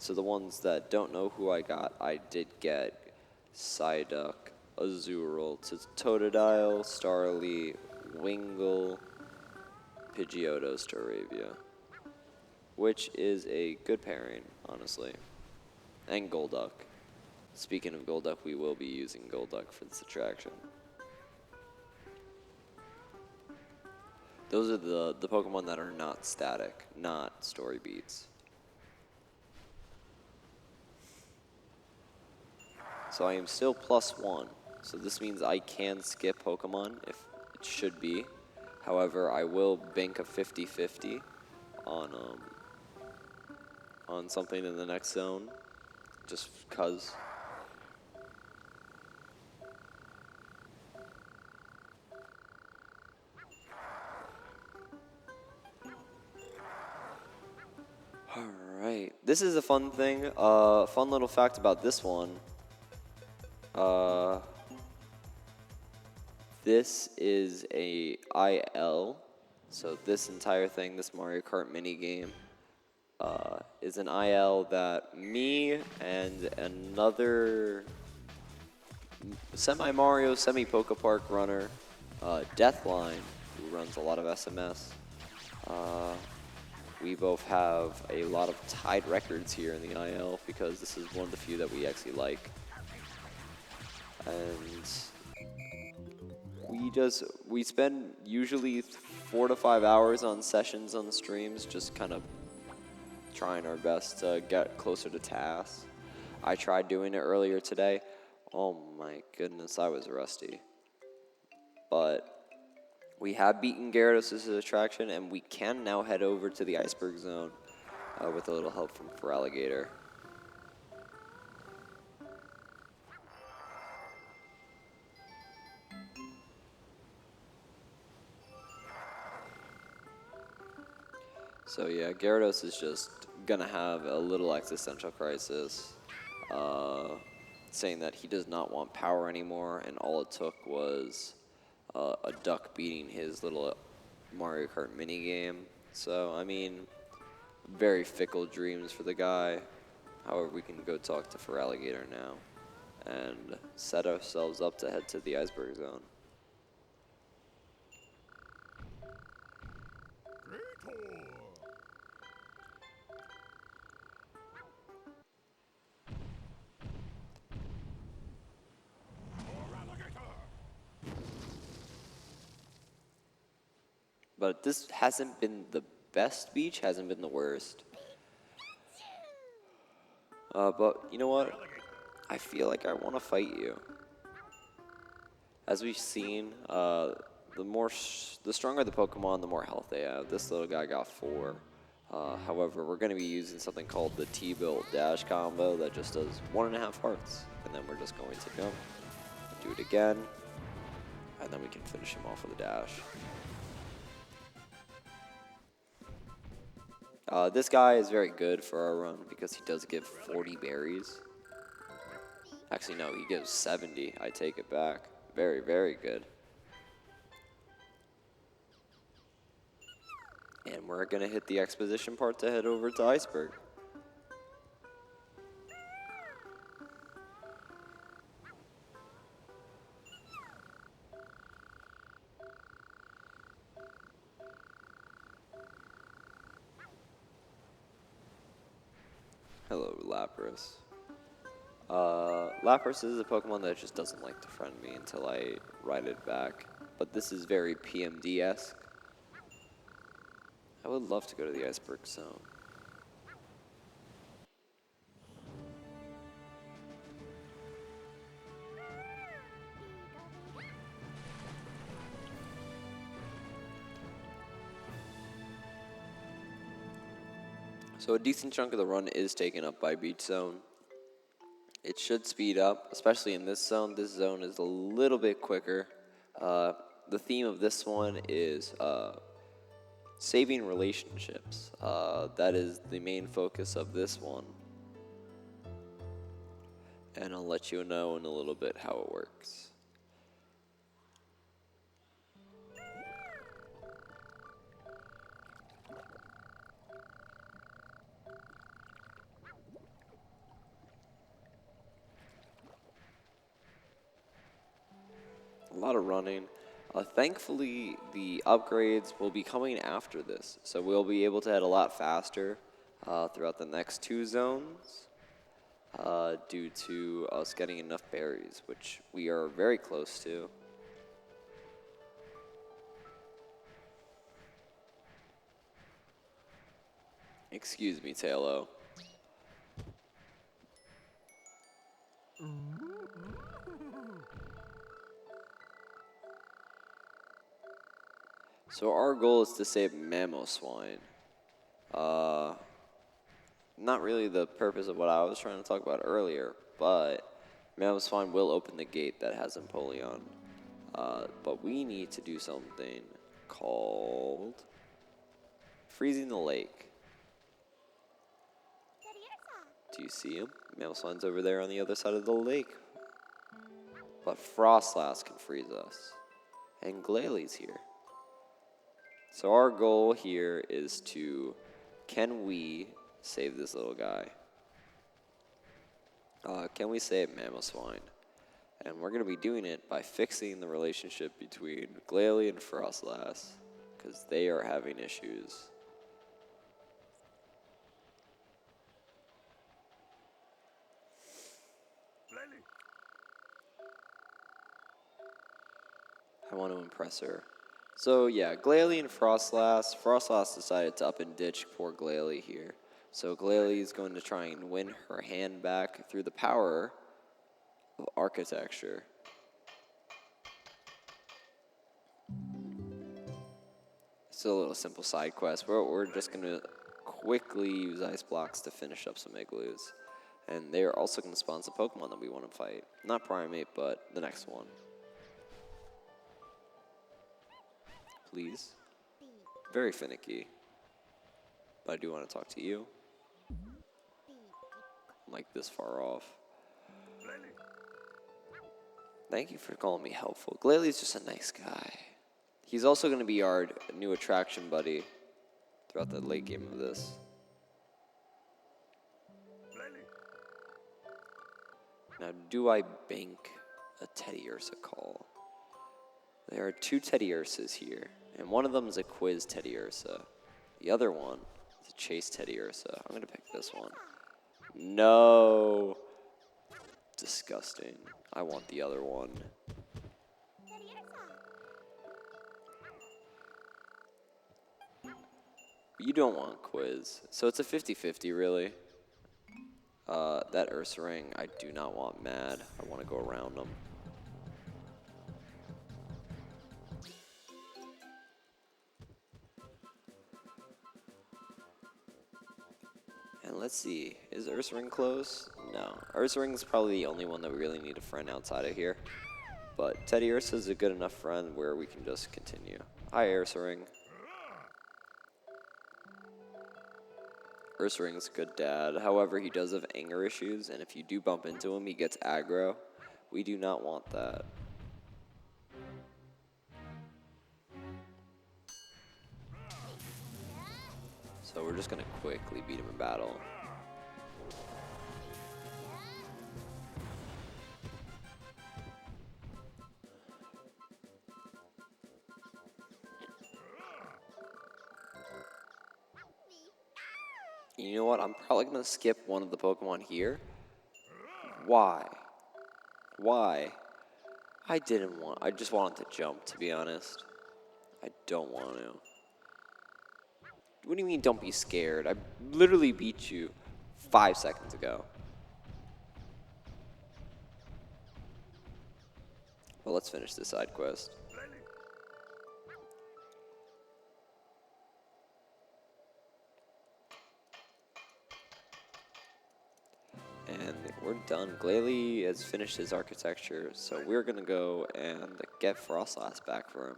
So the ones that don't know who I got, I did get Psyduck, Azurill, Totodile, Starly, Wingull, Pidgeotto, Staravia, which is a good pairing, honestly. And Golduck. Speaking of Golduck, we will be using Golduck for this attraction. Those are the Pokemon that are not static, not story beats. So I am still +1. So this means I can skip Pokemon if it should be. However, I will bank a 50-50 on something in the next zone, just cause. All right, this is a fun thing. Fun little fact about this one. This is a IL, so this entire thing, this Mario Kart mini game, is an IL that me and another semi-Mario, semi-PokéPark runner, Deathline, who runs a lot of SMS, we both have a lot of tied records here in the IL because this is one of the few that we actually like. And we spend usually 4 to 5 hours on sessions on streams, just kind of trying our best to get closer to tasks. I tried doing it earlier today. Oh my goodness, I was rusty. But we have beaten Gyarados' attraction, and we can now head over to the Iceberg Zone with a little help from Feraligatr. So yeah, Gyarados is just gonna have a little existential crisis, saying that he does not want power anymore, and all it took was a duck beating his little Mario Kart mini game. So I mean, very fickle dreams for the guy. However, we can go talk to Feraligatr now and set ourselves up to head to the Iceberg Zone. Great But this hasn't been the best beach, hasn't been the worst. But you know what? I feel like I want to fight you. As we've seen, the stronger the Pokemon, the more health they have. This little guy got 4. However, we're going to be using something called the T-Built Dash combo that just does 1.5 hearts. And then we're just going to jump, do it again, and then we can finish him off with a dash. This guy is very good for our run because he does give 40 berries. Actually, no, he gives 70. I take it back. Very, very good. And we're going to hit the exposition part to head over to Iceberg. Hello, Lapras. Lapras is a Pokemon that just doesn't like to friend me until I ride it back. But this is very PMD-esque. I would love to go to the Iceberg Zone. So a decent chunk of the run is taken up by Beach Zone. It should speed up, especially in this zone. This zone is a little bit quicker. The theme of this one is saving relationships. That is the main focus of this one. And I'll let you know in a little bit how it works. A lot of running. Thankfully, the upgrades will be coming after this, so we'll be able to head a lot faster throughout the next 2 zones due to us getting enough berries, which we are very close to. Excuse me, Tailo. So our goal is to save Mamoswine. Not really the purpose of what I was trying to talk about earlier, but Mamoswine will open the gate that has Empoleon. But we need to do something called freezing the lake. Do you see him? Mamoswine's over there on the other side of the lake. But Frostlass can freeze us. And Glalie here. So our goal here is to, can we save this little guy? Can we save Mamoswine? And we're going to be doing it by fixing the relationship between Glalie and Frostlass, because they are having issues. I want to impress her. So yeah, Glalie and Frostlass. Frostlass decided to up and ditch poor Glalie here. So Glalie is going to try and win her hand back through the power of architecture. Still a little simple side quest. We're just going to quickly use ice blocks to finish up some igloos. And they are also going to spawn some Pokemon that we want to fight. Not Primate, but the next one. Please. Very finicky. But I do want to talk to you. I'm like this far off. Thank you for calling me helpful. Glalie's just a nice guy. He's also going to be our new attraction buddy throughout the late game of this. Now, do I bank a Teddiursa call? There are 2 Teddiursas here, and one of them is a quiz Teddiursa. The other one is a chase Teddiursa. I'm going to pick this one. No. Disgusting. I want the other one. You don't want quiz. So it's a 50-50, really. That Ursaring, I do not want mad. I want to go around them. And let's see, is Ursaring close? No. Ursaring's probably the only one that we really need a friend outside of here. But Teddy Ursa's a good enough friend where we can just continue. Hi, Ursaring. Ursaring's a good dad. However, he does have anger issues, and if you do bump into him, he gets aggro. We do not want that. So we're just going to quickly beat him in battle. You know what? I'm probably going to skip one of the Pokemon here. Why? Why? I just wanted to jump, to be honest. I don't want to. What do you mean, don't be scared? I literally beat you 5 seconds ago. Well, let's finish this side quest. And we're done. Glalie has finished his architecture, so we're going to go and get Frostlass back for him.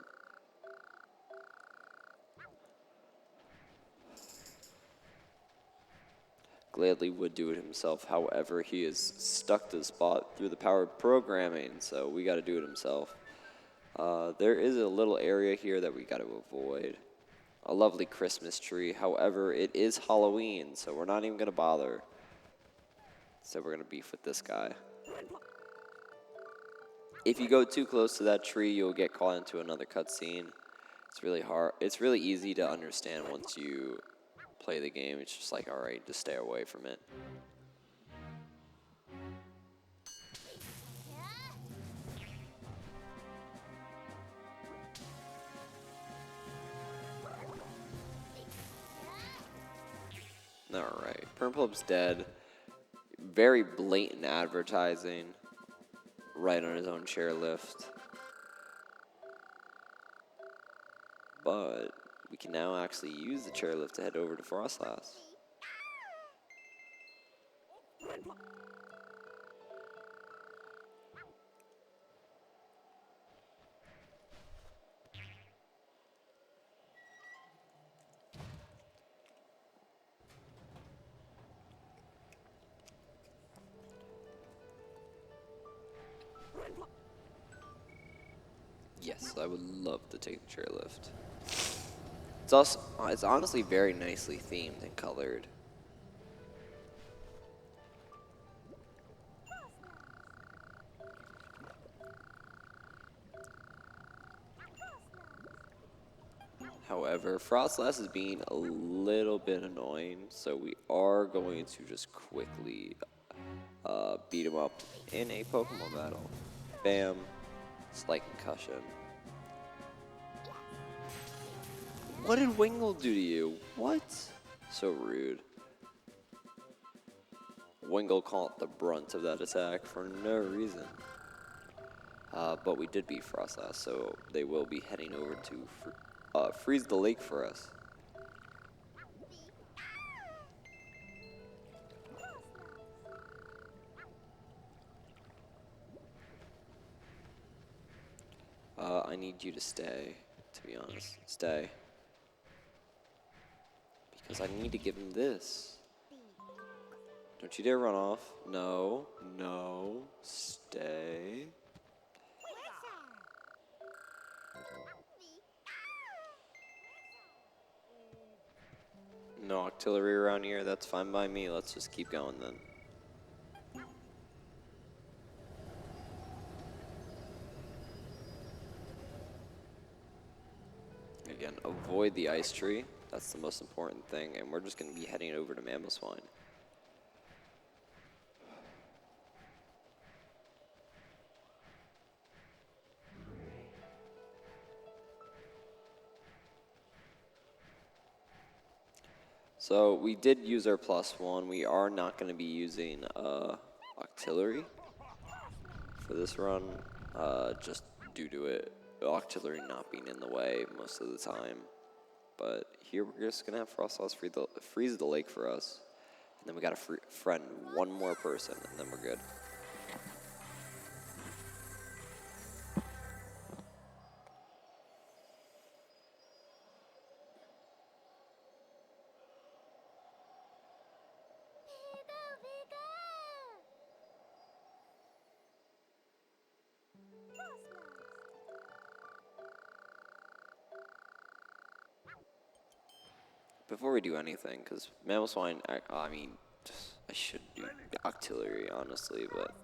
Gladly would do it himself, however, he is stuck to the spot through the power of programming, so we got to do it himself. There is a little area here that we got to avoid. A lovely Christmas tree, however, it is Halloween, so we're not even going to bother. So we're going to beef with this guy. If you go too close to that tree, you'll get caught into another cutscene. It's really hard. It's really easy to understand once you play the game. It's just like, alright, just stay away from it. Alright, Purplup's dead. Very blatant advertising. Right on his own chairlift. But we can now actually use the chairlift to head over to Frostlass. Yes, I would love to take the chairlift. It's honestly very nicely themed and colored. However, Frostlass is being a little bit annoying, so we are going to just quickly beat him up in a Pokemon battle. Bam. Slight concussion. What did Wingull do to you? What? So rude. Wingull caught the brunt of that attack for no reason. But we did beat Frostlass, so they will be heading over to freeze the lake for us. I need you to stay, to be honest. Stay. Because I need to give him this. Don't you dare run off. No, no, stay. No artillery around here, that's fine by me. Let's just keep going then. Again, avoid the ice tree. That's the most important thing, and we're just going to be heading over to Mamoswine. So we did use our +1. We are not going to be using artillery for this run, just due to artillery not being in the way most of the time. But here we're just going to have Frostlaws freeze the lake for us. And then we got to friend one more person, and then we're good. Before we do anything, because Mammal Swine, I mean, I should do artillery, honestly, but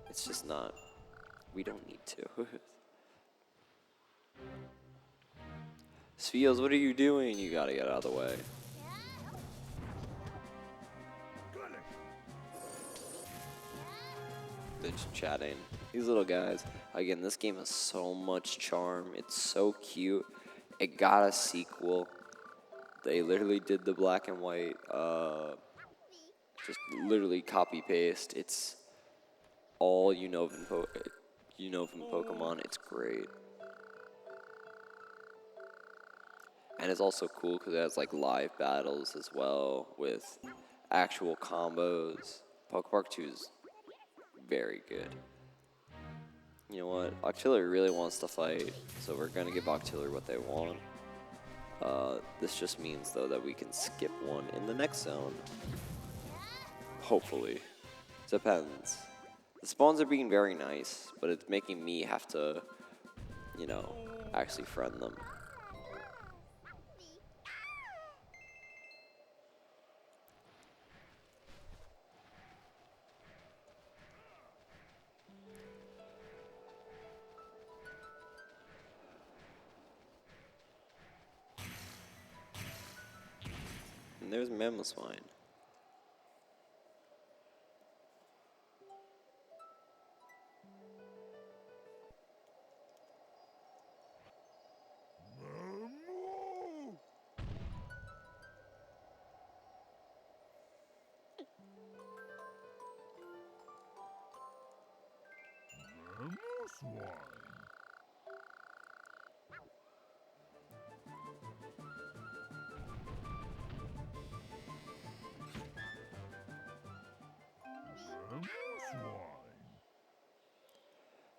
it's just not, we don't need to. Svios, what are you doing? You gotta get out of the way. They're just chatting. These little guys. Again, this game has so much charm. It's so cute. It got a sequel. They literally did the black and white, just literally copy paste. It's all you know from Pokemon. It's great. And it's also cool because it has like live battles as well with actual combos. PokéPark 2 is very good. You know what? Octillery really wants to fight, so we're going to give Octillery what they want. This just means, though, that we can skip one in the next zone. Hopefully. Depends. The spawns are being very nice, but it's making me have to, you know, actually friend them. And there's Mamoswine.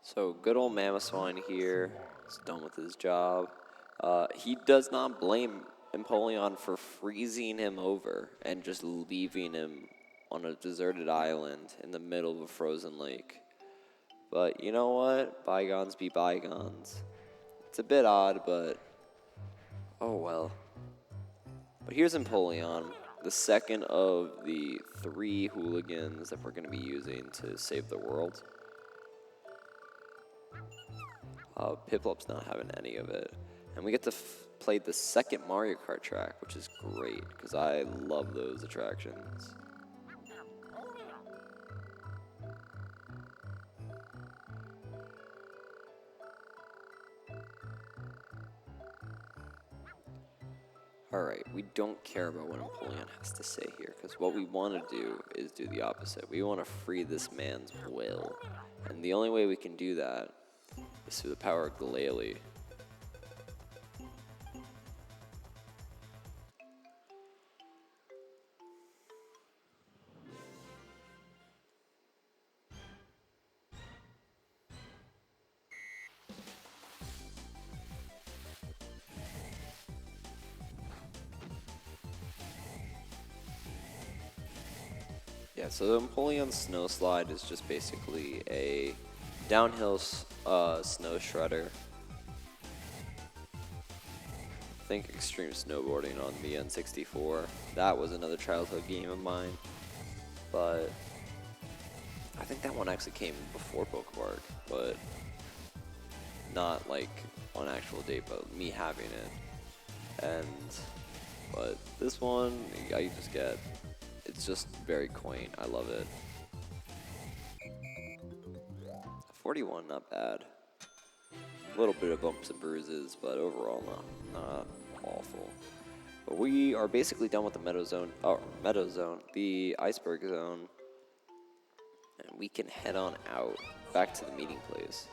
So good old Mamoswine here is done with his job. He does not blame Empoleon for freezing him over and just leaving him on a deserted island in the middle of a frozen lake. But you know what? Bygones be bygones. It's a bit odd, but oh well. But here's Empoleon, the second of the 3 hooligans that we're going to be using to save the world. Piplop's not having any of it. And we get to play the second Mario Kart track, which is great, because I love those attractions. Alright, we don't care about what Empoleon has to say here, because what we want to do is do the opposite. We want to free this man's will. And the only way we can do that is through the power of Glalie. Yeah, so the Empoleon Snow Slide is just basically a downhill snow shredder. Think extreme snowboarding on the N64. That was another childhood game of mine, but I think that one actually came before PokéPark, but not like on actual date, but me having it. But this one, you just get. It's just very quaint. I love it. 41, not bad. A little bit of bumps and bruises, but overall not awful. But we are basically done with the meadow zone, the iceberg zone, and we can head on out back to the meeting place.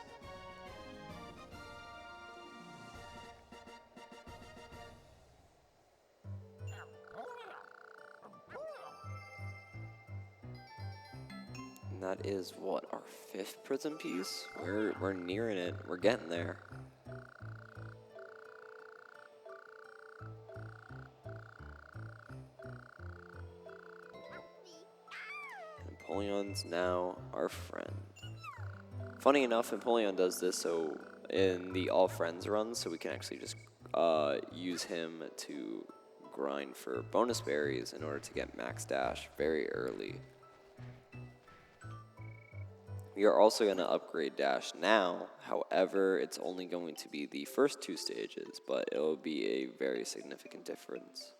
And that is what, our 5th prison piece? We're nearing it. We're getting there. Empoleon's now our friend. Funny enough, Empoleon does this so in the all friends run, so we can actually just use him to grind for bonus berries in order to get max dash very early. We are also going to upgrade dash now. However, it's only going to be the first 2 stages, but it will be a very significant difference.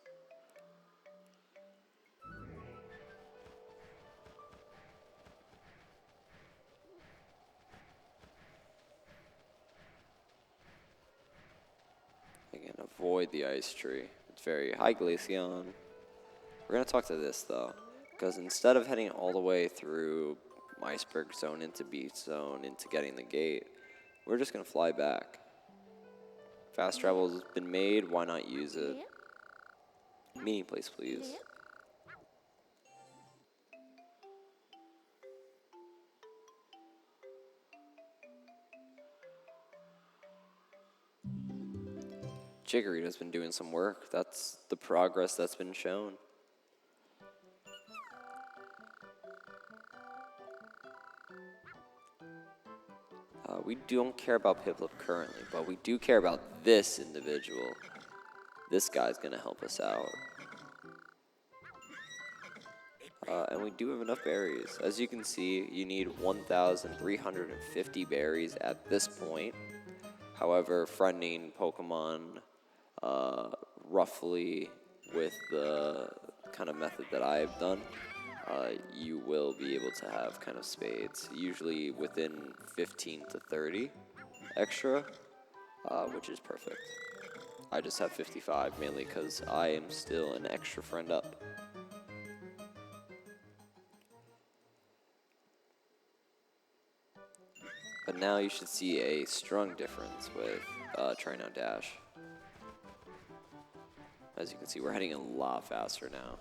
Again, avoid the ice tree. It's very high Glaceon. We're going to talk to this though, because instead of heading all the way through iceberg zone into beach zone into getting the gate, we're just going to fly back. Fast travel has been made, why not use it? Meeting place, please. Chikorita's been doing some work. That's the progress that's been shown. We don't care about Piplup currently, but we do care about this individual. This guy's going to help us out. And we do have enough berries. As you can see, you need 1,350 berries at this point. However, friending Pokemon roughly with the kind of method that I've done, you will be able to have kind of spades, usually within 15 to 30 extra, which is perfect. I just have 55, mainly because I am still an extra friend up. But now you should see a strong difference with trying out dash. As you can see, we're heading a lot faster now.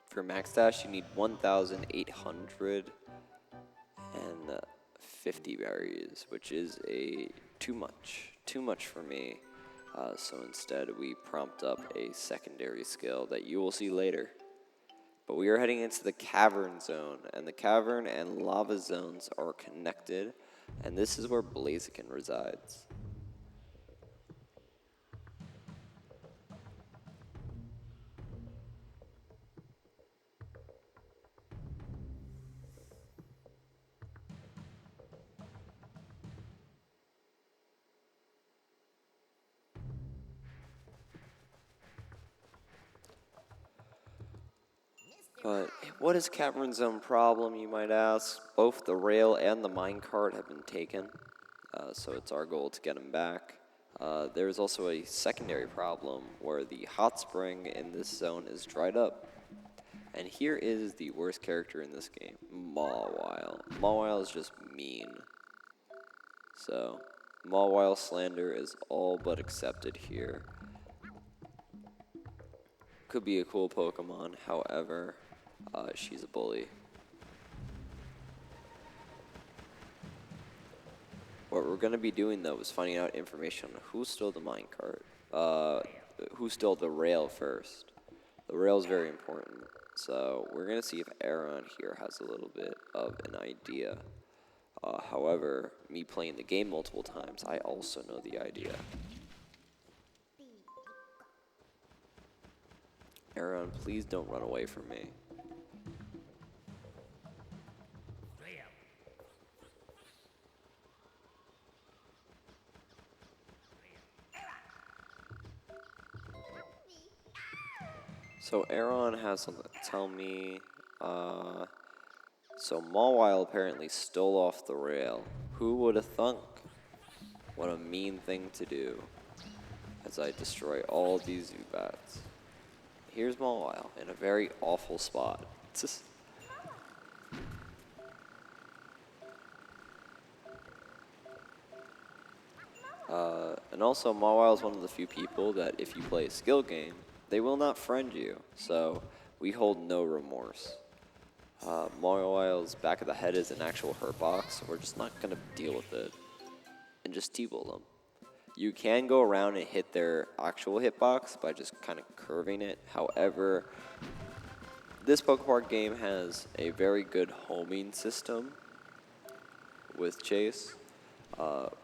For max dash, you need 1,850 berries, which is too much for me. So instead, we prompt up a secondary skill that you will see later. But we are heading into the cavern zone, and the cavern and lava zones are connected, and this is where Blaziken resides. But what is Cavern Zone problem, you might ask? Both the rail and the minecart have been taken, so it's our goal to get them back. There's also a secondary problem where the hot spring in this zone is dried up. And here is the worst character in this game, Mawile. Mawile is just mean. So, Mawile slander is all but accepted here. Could be a cool Pokemon, however, she's a bully. What we're going to be doing, though, is finding out information on who stole the minecart, who stole the rail first. The rail is very important, so we're going to see if Aaron here has a little bit of an idea. However, me playing the game multiple times, I also know the idea. Aaron, please don't run away from me. So Aaron has something to tell me. So Mawile apparently stole off the rail. Who would have thunk? What a mean thing to do. As I destroy all these Zubats. Here's Mawile in a very awful spot. And also, Mawile is one of the few people that if you play a skill game, they will not friend you. So we hold no remorse. Mawile's back of the head is an actual hurt box. So we're just not going to deal with it and just T-ball them. You can go around and hit their actual hitbox by just kind of curving it. However, this PokéPark game has a very good homing system with Chase,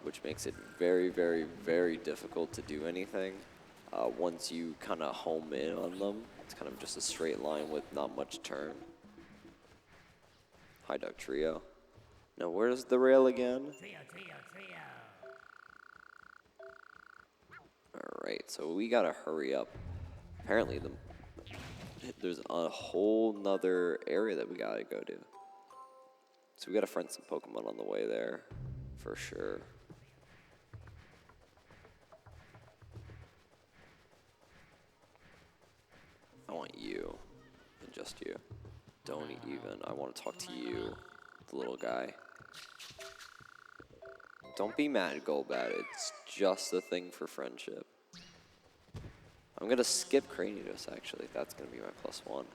which makes it very, very, very difficult to do anything. Once you kind of home in on them, it's kind of just a straight line with not much turn. High Duck Trio. Now, where's the rail again? Trio. Alright, so we gotta hurry up. Apparently, there's a whole nother area that we gotta go to. So we gotta friend some Pokemon on the way there, for sure. I want you, and just you. Don't even, I want to talk to you, the little guy. Don't be mad, Golbat, it's just a thing for friendship. I'm gonna skip Cranidos, actually, that's gonna be my +1.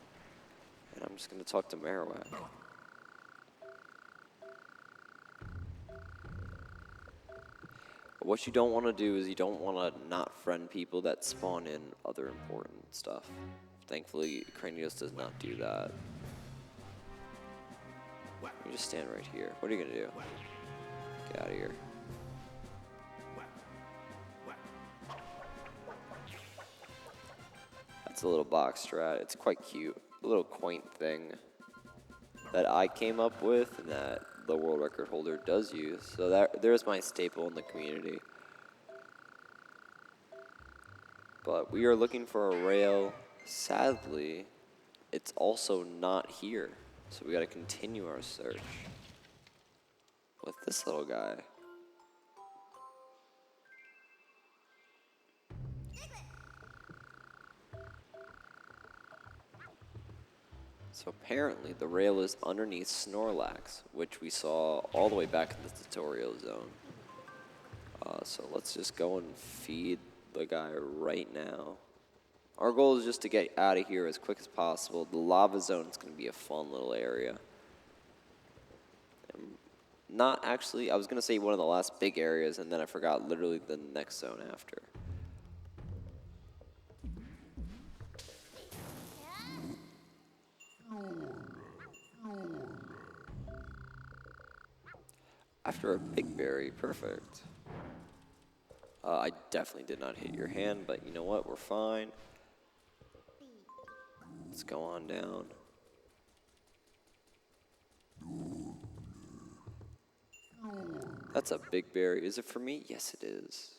And I'm just gonna talk to Marowak. What you don't want to do is you don't want to not friend people that spawn in other important stuff. Thankfully, Cranidos does not do that. You just stand right here. What are you gonna do? Get out of here. That's a little box strat. It's quite cute. A little quaint thing that I came up with and that the world record holder does use. So there's my staple in the community. But we are looking for a rail. Sadly, it's also not here. So we gotta continue our search with this little guy. So apparently the rail is underneath Snorlax, which we saw all the way back in the tutorial zone. So let's just go and feed the guy right now. Our goal is just to get out of here as quick as possible. The lava zone is going to be a fun little area. Not actually, I was going to say one of the last big areas, and then I forgot literally the next zone after. After a big berry, perfect. I definitely did not hit your hand, but you know what, we're fine. Let's go on down. That's a big berry. Is it for me? Yes, it is.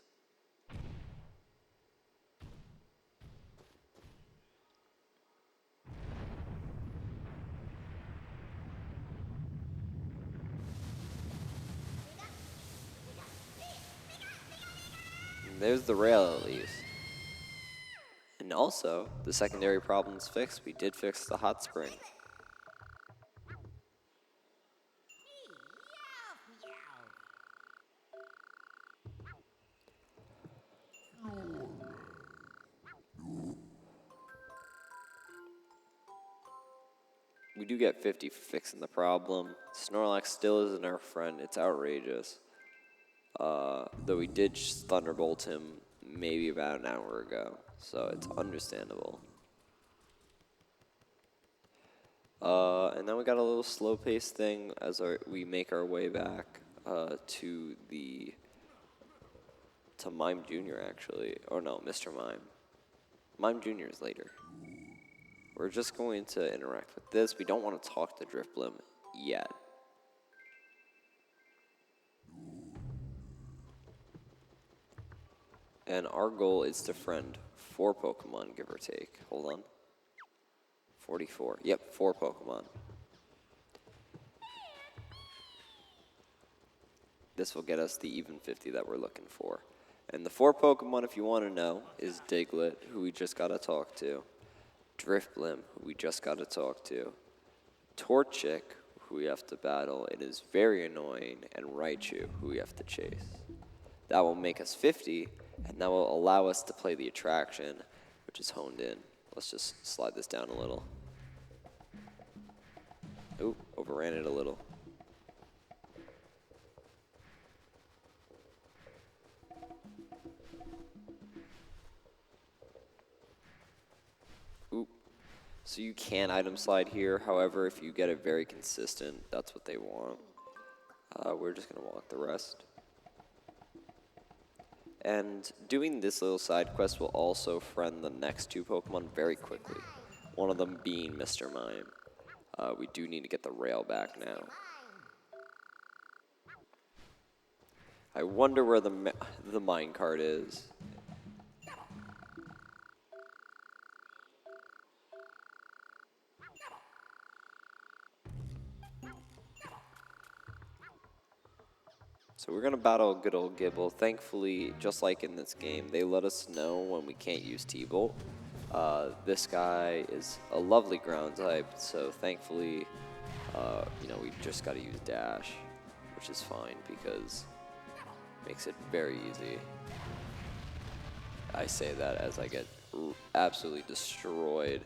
And there's the rail at least. And also, the secondary problem's fixed. We did fix the hot spring. We do get 50 for fixing the problem. Snorlax still isn't our friend. It's outrageous. Though we did Thunderbolt him maybe about an hour ago. So it's understandable. And then we got a little slow-paced thing as we make our way back to Mime Jr. actually. Or no, Mr. Mime. Mime Jr. is later. We're just going to interact with this. We don't want to talk to Drifblim yet. And our goal is to friend 4 Pokemon, give or take. Hold on. 44. Yep, 4 Pokemon. this will get us the even 50 that we're looking for. And the 4 Pokemon, if you want to know, is Diglett, who we just got to talk to, Drifblim, who we just got to talk to, Torchic, who we have to battle. It is very annoying, and Raichu, who we have to chase. That will make us 50, and that will allow us to play the attraction, which is honed in. Let's just slide this down a little. Ooh, overran it a little. Oop. So you can item slide here. However, if you get it very consistent, that's what they want. We're just going to walk the rest. And doing this little side quest will also friend the next 2 Pokemon very quickly. One of them being Mr. Mime. We do need to get the rail back now. I wonder where the minecart is. So we're going to battle good old Gible. Thankfully, just like in this game, they let us know when we can't use T-Bolt. This guy is a lovely ground type, so thankfully, we just got to use Dash, which is fine because it makes it very easy. I say that as I get absolutely destroyed.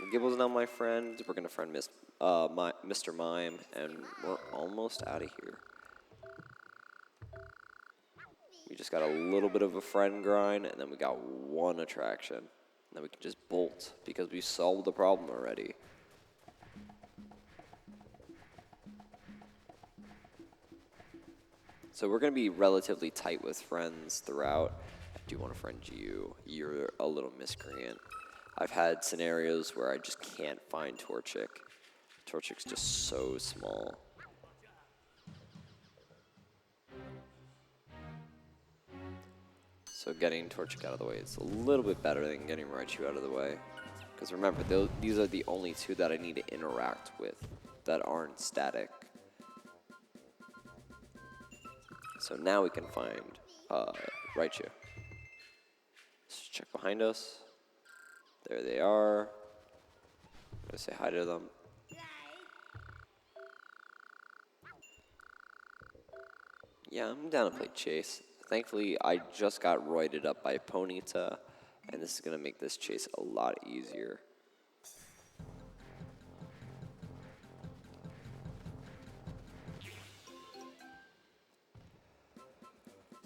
Gibble's now my friend. We're going to friend Mr. Mime, and we're almost out of here. We just got a little bit of a friend grind, and then we got 1 attraction. And then we can just bolt, because we solved the problem already. So we're going to be relatively tight with friends throughout. I do want to friend you. You're a little miscreant. I've had scenarios where I just can't find Torchic. Torchic's just so small. So getting Torchic out of the way is a little bit better than getting Raichu out of the way. Because remember, these are the only 2 that I need to interact with that aren't static. So now we can find Raichu. Let's check behind us. There they are. I'm going to say hi to them. Yeah, I'm down to play chase. Thankfully, I just got roided up by Ponyta, and this is going to make this chase a lot easier.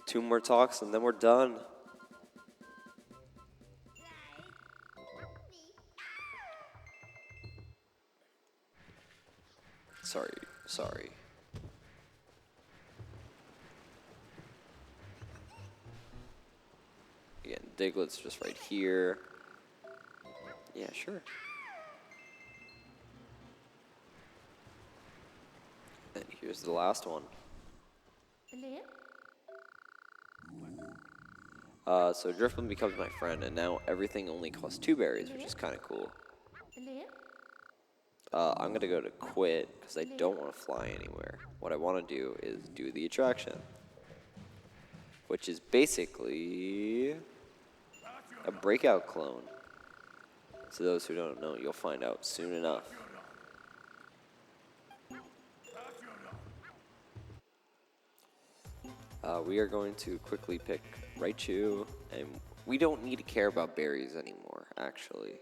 Two more talks, and then we're done. Sorry. Again, Diglett's just right here. Yeah, sure. And here's the last one. So Drifblim becomes my friend, and now everything only costs 2 berries, which is kind of cool. I'm going to go to quit, because I don't want to fly anywhere. What I want to do is do the attraction, which is basically a breakout clone. To those who don't know, you'll find out soon enough. We are going to quickly pick Raichu, and we don't need to care about berries anymore, actually.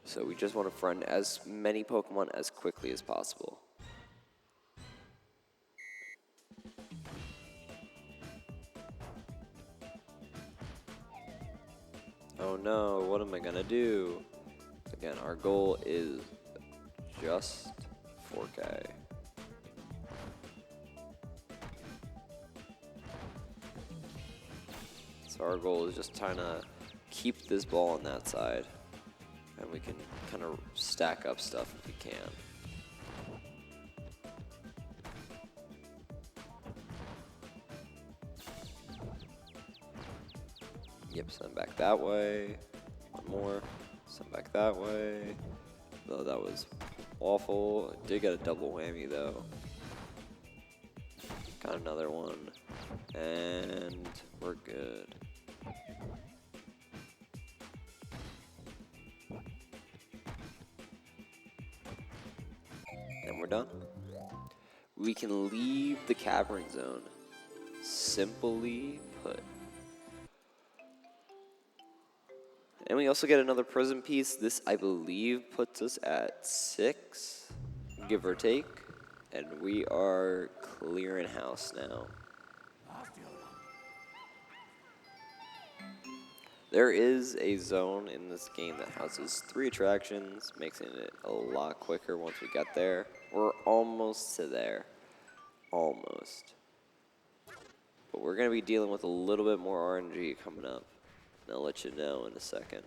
So we just want to friend as many Pokemon as quickly as possible. Oh no, what am I gonna do? Again, our goal is just 4K. So our goal is just trying to keep this ball on that side, and we can kind of stack up stuff if we can. Yep, send back that way. One more. Send back that way. Though that was awful. Did get a double whammy though. Got another one. And we're good. And we're done. We can leave the cavern zone. Simply put. And we also get another prison piece. This, I believe, puts us at 6, give or take. And we are clearing house now. There is a zone in this game that houses 3 attractions, making it a lot quicker once we get there. We're almost to there. Almost. But we're going to be dealing with a little bit more RNG coming up. And I'll let you know in a second.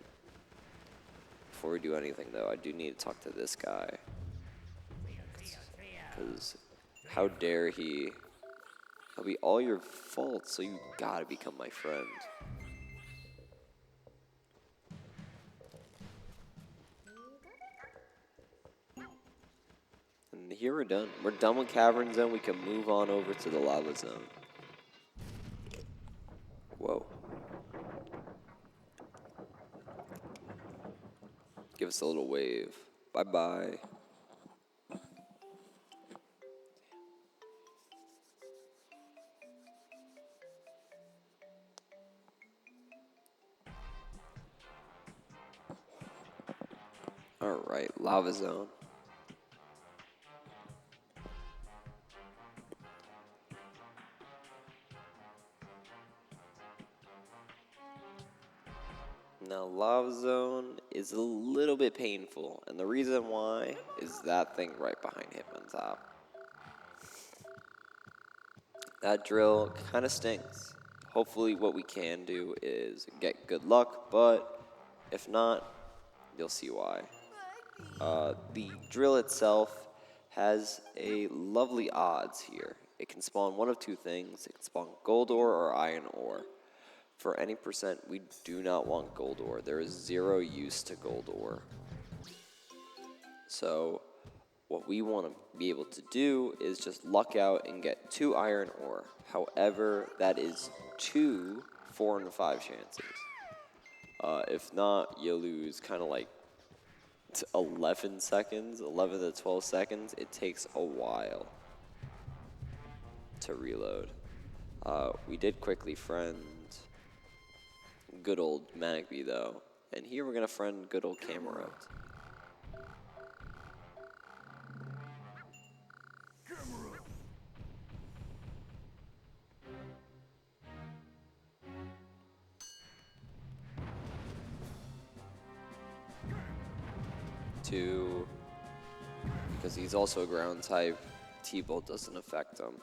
Before we do anything, though, I do need to talk to this guy. Because how dare he? It'll be all your fault, so you gotta become my friend. And here we're done. We're done with Cavern Zone. We can move on over to the Lava Zone. Whoa. Give us a little wave. Bye-bye. Alright, Lava Zone. Now, Lava Zone is a little bit painful, and the reason why is that thing right behind him on top. That drill kind of stinks. Hopefully what we can do is get good luck, but if not, you'll see why. The drill itself has a lovely odds here. It can spawn one of 2 things. It can spawn gold ore or iron ore. For any percent, we do not want gold ore. There is 0 use to gold ore. So what we want to be able to do is just luck out and get 2 iron ore. However, that is 2 4 and 5 chances. If not, you lose kind of like 11 seconds, 11 to 12 seconds. It takes a while to reload. We did quickly friend good old Magby though, and here we're gonna friend good old Cameron. Because he's also a ground type, T-Bolt doesn't affect him.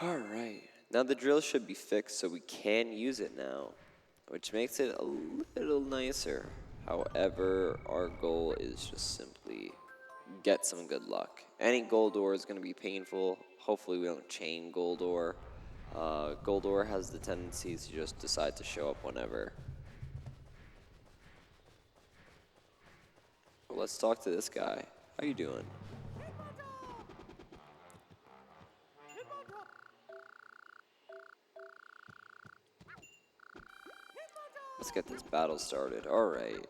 Alright, now the drill should be fixed so we can use it now, which makes it a little nicer. However, our goal is just simply get some good luck. Any gold ore is going to be painful. Hopefully we don't chain gold ore. Gold ore has the tendency to just decide to show up whenever. Well, let's talk to this guy. How you doing? Let's get this battle started. Alright.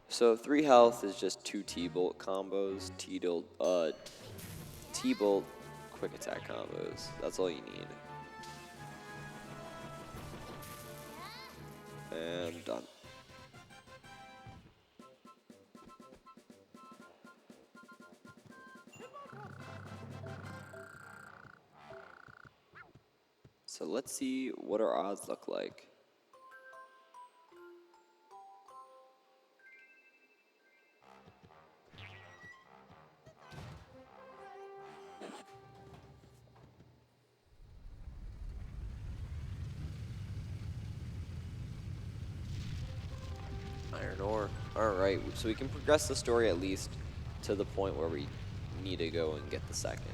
So 3 health is just 2 T-Bolt combos. T-Bolt quick attack combos. That's all you need. And done. So let's see what our odds look like. Iron ore. Alright, so we can progress the story at least to the point where we need to go and get the second.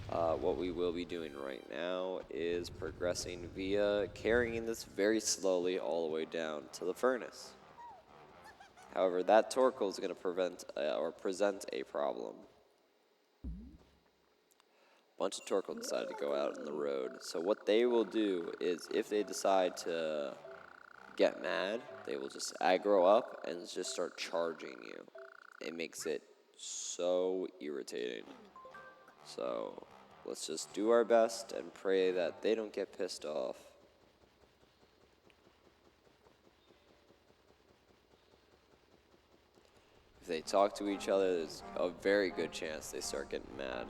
What we will be doing right now is progressing via carrying this very slowly all the way down to the furnace. However, that Torkoal is going to present a problem. A bunch of Torkoal decided to go out on the road. So what they will do is, if they decide to get mad, they will just aggro up and just start charging you. It makes it so irritating. So let's just do our best and pray that they don't get pissed off. If they talk to each other, there's a very good chance they start getting mad.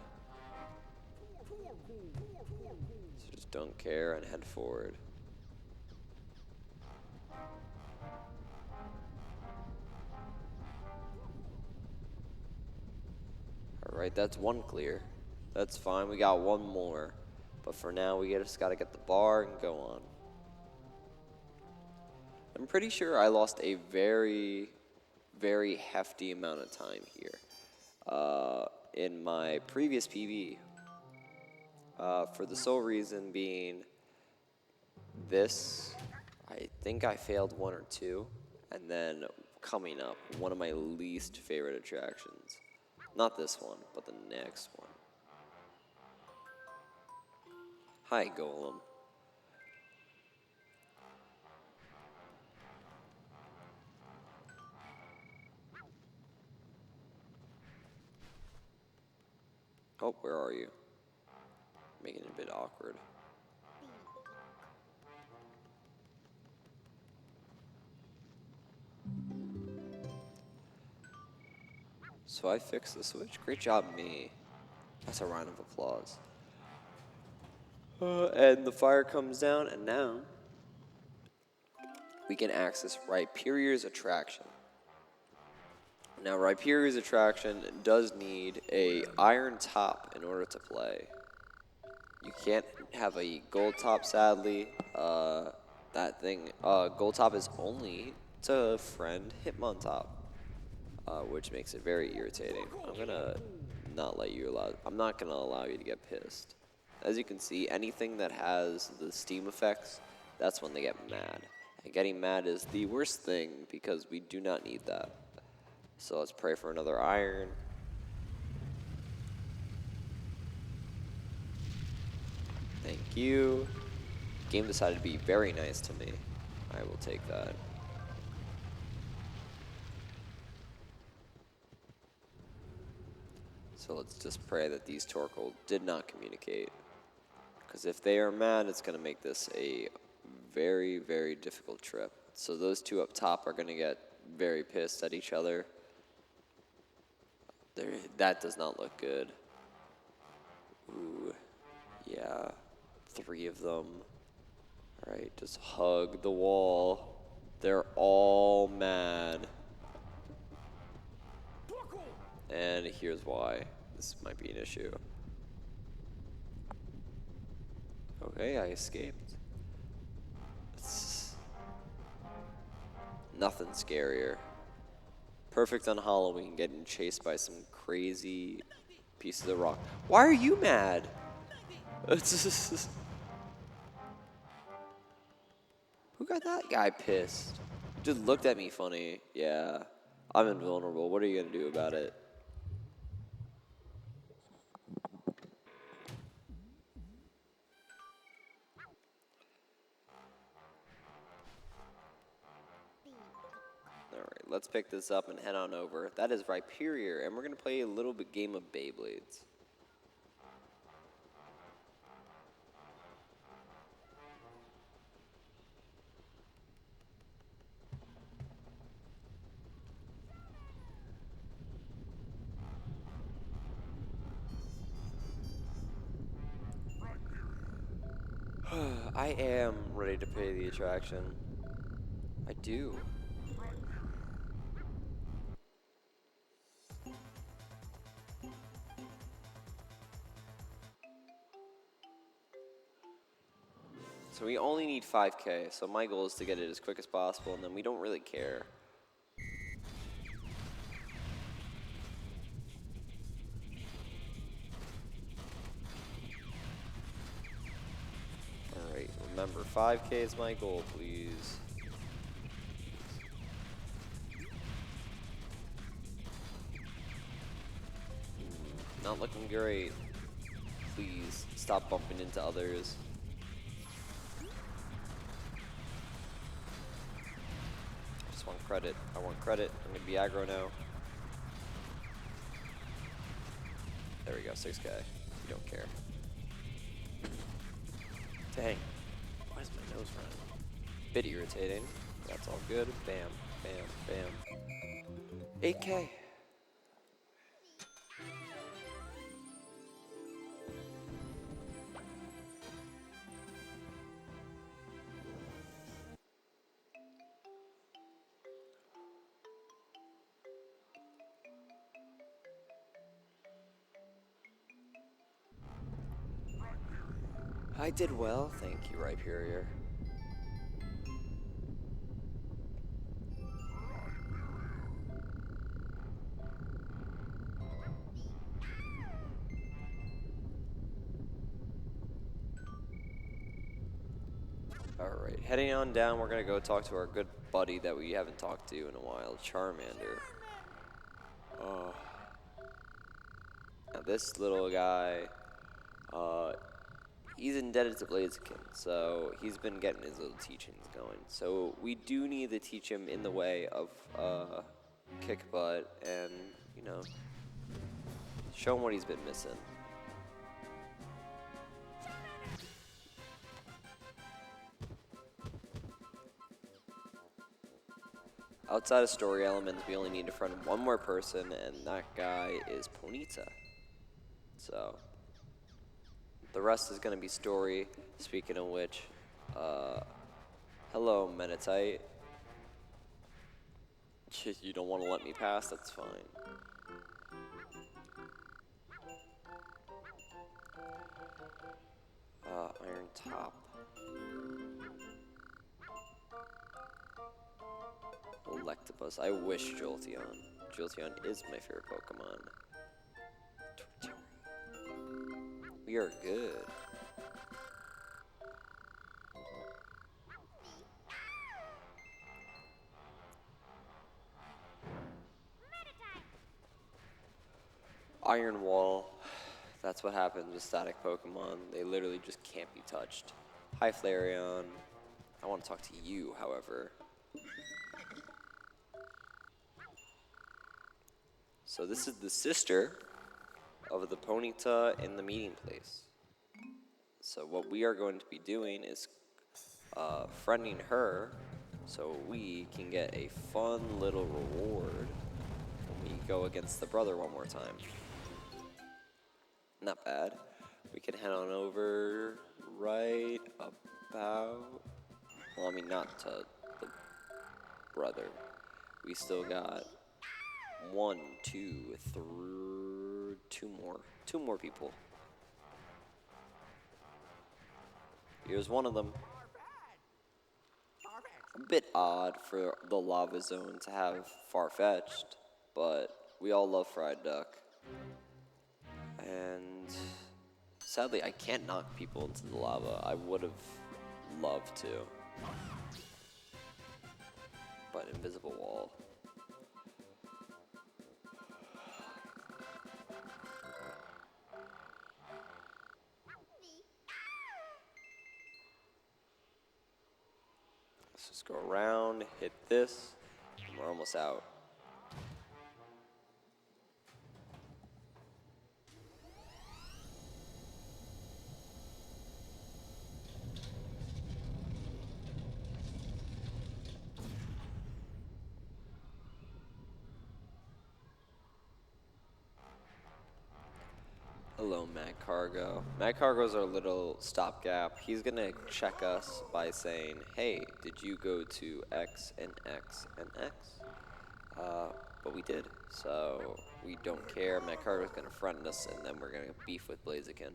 So just don't care and head forward. Alright, that's one clear. That's fine, we got one more. But for now, we just gotta get the bar and go on. I'm pretty sure I lost a very, very hefty amount of time here in my previous PB. For the sole reason being this, I think I failed one or two, and then coming up, one of my least favorite attractions. Not this one, but the next one. Hi, Golem. Oh, where are you? Making it a bit awkward. So I fixed the switch. Great job, me. That's a round of applause. And the fire comes down, and now we can access Rhyperior's attraction. Now, Rhyperior's attraction does need a iron top in order to play. You can't have a gold top, sadly. Gold top is only to friend Hitmontop, which makes it very irritating. I'm not gonna allow you to get pissed. As you can see, anything that has the steam effects, that's when they get mad. And getting mad is the worst thing because we do not need that. So let's pray for another iron. Thank you. Game decided to be very nice to me. I will take that. So let's just pray that these Torkoal did not communicate. Because if they are mad, it's going to make this a very, very difficult trip. So those two up top are going to get very pissed at each other. That does not look good. Ooh, yeah. 3 of them. Alright, just hug the wall. They're all mad. And here's why. This might be an issue. Okay, I escaped. It's nothing scarier. Perfect on Halloween, getting chased by some crazy pieces of rock. Why are you mad? Who got that guy pissed? Just looked at me funny. Yeah, I'm invulnerable. What are you gonna do about it? Alright, let's pick this up and head on over. That is Rhyperior, and we're gonna play a little bit game of Beyblades. I am ready to pay the attraction. I do. So we only need 5K, so my goal is to get it as quick as possible, and then we don't really care remember, 5K is my goal, please. Not looking great. Please stop bumping into others. I just want credit. I want credit. I'm gonna be aggro now. There we go, 6K. You don't care. Dang. Why is my nose running? Bit irritating. That's all good. Bam, bam, bam. 8K. I did well, thank you, Rhyperior. Alright, heading on down, we're gonna go talk to our good buddy that we haven't talked to in a while, Charmander. Now this little guy, he's indebted to Blaziken, so he's been getting his little teachings going. So we do need to teach him in the way of kick butt and, you know, show him what he's been missing. Outside of story elements, we only need to friend one more person, and that guy is Ponyta. So the rest is going to be story. Speaking of which, hello, Menatite. You don't want to let me pass? That's fine. Iron Top. Electabuzz. I wish Jolteon. Jolteon is my favorite Pokemon. We are good. Iron Wall. That's what happens with static Pokemon. They literally just can't be touched. Hi, Flareon. I want to talk to you, however. So this is the sister of the Ponyta in the meeting place. So what we are going to be doing is friending her so we can get a fun little reward when we go against the brother one more time. Not bad. We can head on over right about... Well, I mean, not to the brother. We still got 1, 2, 3, two more people. Here's one of them. A bit odd for the lava zone to have Farfetch'd, but we all love fried duck. And sadly, I can't knock people into the lava. I would have loved to. But invisible wall. Let's just go around, hit this, and we're almost out. Hello, MAGcargo. MAGcargo's our little stopgap. He's gonna check us by saying, hey, did you go to X and X and X? But we did, so we don't care. MAGcargo's gonna friend us, and then we're gonna beef with Blaziken.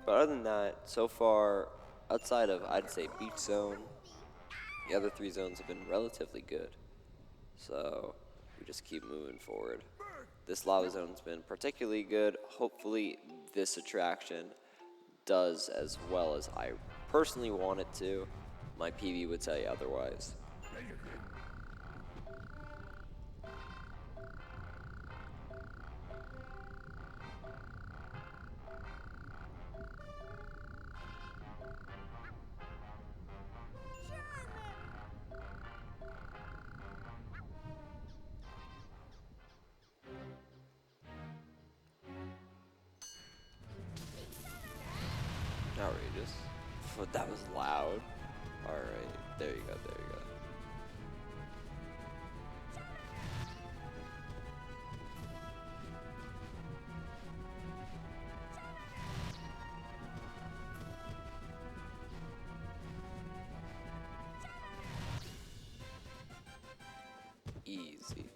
But other than that, so far, outside of, I'd say, Beach Zone, the other 3 zones have been relatively good. So we just keep moving forward. This lava zone's been particularly good. Hopefully this attraction does as well as I personally want it to. My PV would tell you otherwise. Outrageous. But that was loud. Alright, there you go, there you go. Easy.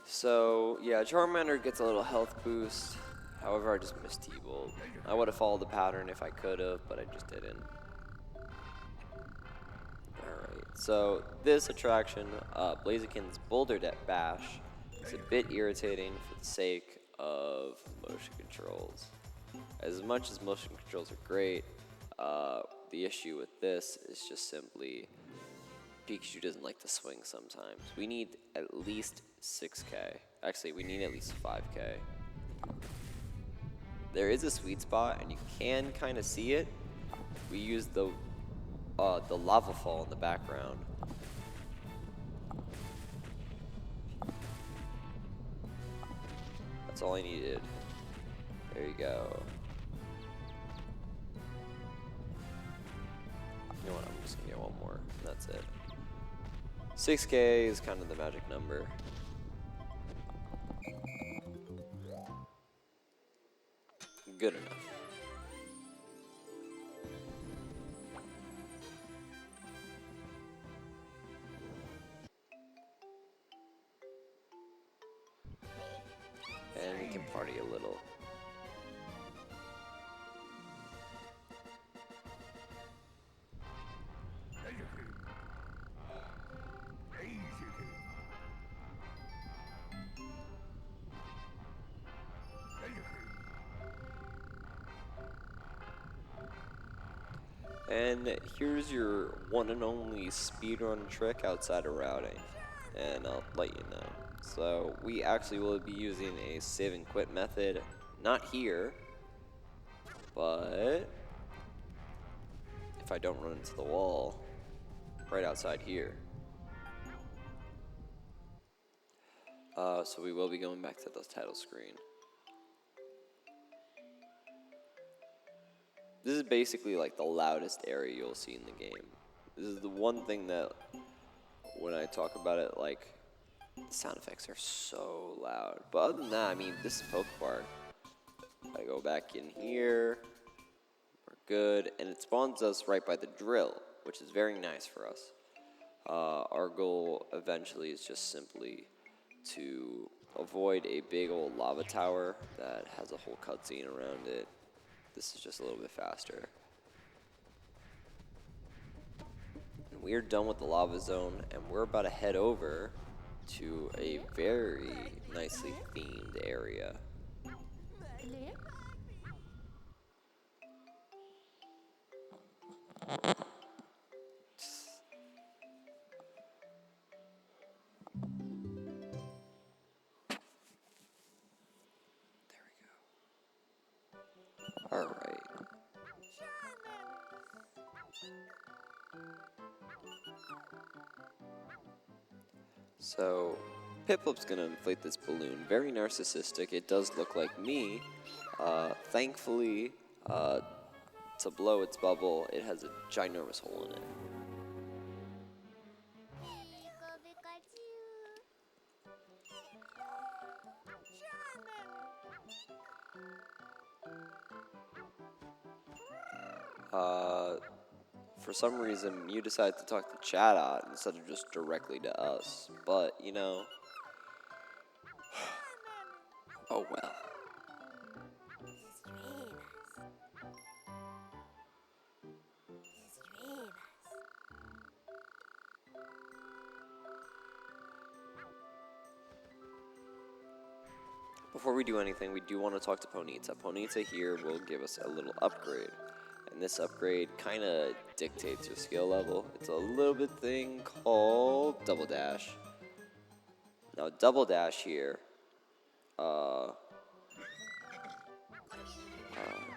So, yeah, Charmander gets a little health boost. However, I just missed T-Bolt. I would have followed the pattern if I could have, but I just didn't. Alright, so this attraction, Blaziken's Boulder Bash, is a bit irritating for the sake of motion controls. As much as motion controls are great, the issue with this is just simply Pikachu doesn't like to swing sometimes. We need at least 6K. Actually, we need at least 5K. There is a sweet spot, and you can kind of see it. We use the lava fall in the background. That's all I needed. There you go. You know what? I'm just gonna get one more. And that's it. 6K is kind of the magic number. Good enough. And we can party a little. And here's your one and only speedrun trick outside of routing, and I'll let you know. So we actually will be using a save and quit method, not here, but if I don't run into the wall, right outside here. So we will be going back to the title screen. This is basically like the loudest area you'll see in the game. This is the one thing that, when I talk about it, like, the sound effects are so loud. But other than that, I mean, this is PokéPark. I go back in here, we're good, and it spawns us right by the drill, which is very nice for us. Our goal eventually is just simply to avoid a big old lava tower that has a whole cutscene around it. This is just a little bit faster. And we're done with the lava zone, and we're about to head over to a very nicely themed area. Alright. So, Piplup's gonna inflate this balloon. Very narcissistic. It does look like me. Thankfully, to blow its bubble, it has a ginormous hole in it. For some reason, you decided to talk to Chatot instead of just directly to us. But, you know, oh well. Before we do anything, we do want to talk to Ponyta. Ponyta here will give us a little upgrade. And this upgrade kind of dictates your skill level. It's a little bit thing called Double Dash. Now, Double Dash here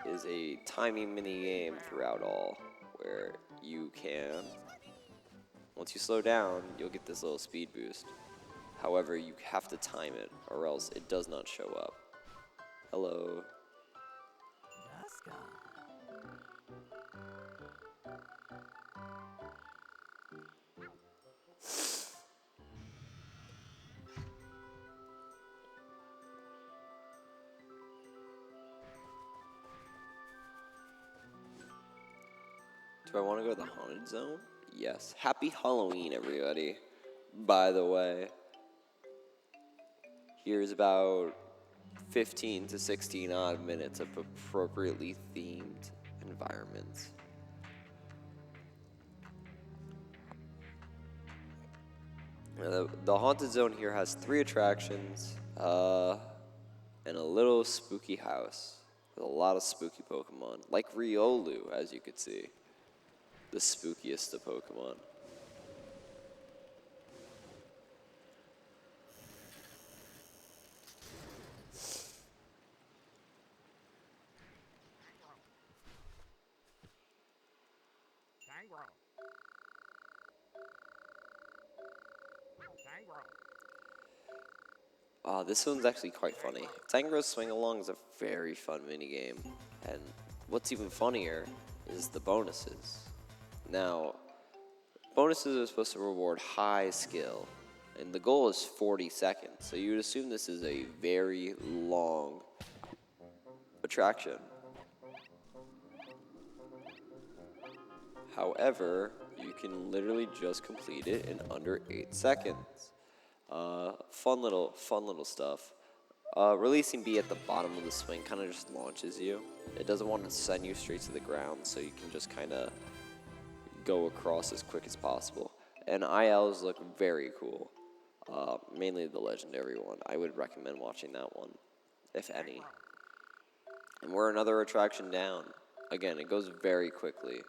is a timing mini game throughout all, where you can, once you slow down, you'll get this little speed boost. However, you have to time it, or else it does not show up. Hello. Do I want to go to the haunted zone? Yes. Happy Halloween, everybody. By the way, here's about 15 to 16 odd minutes of appropriately themed environments. The haunted zone here has 3 attractions and a little spooky house with a lot of spooky Pokemon, like Riolu, as you could see. The spookiest of Pokemon. This one's actually quite funny. Tangro's Swing Along is a very fun minigame, and what's even funnier is the bonuses. Now, bonuses are supposed to reward high skill, and the goal is 40 seconds, so you would assume this is a very long attraction. However, you can literally just complete it in under 8 seconds. Fun little stuff. Releasing B at the bottom of the swing kind of just launches you. It doesn't want to send you straight to the ground, so you can just kind of go across as quick as possible. And ILs look very cool. Mainly the legendary one. I would recommend watching that one, if any. And we're another attraction down. Again, it goes very quickly.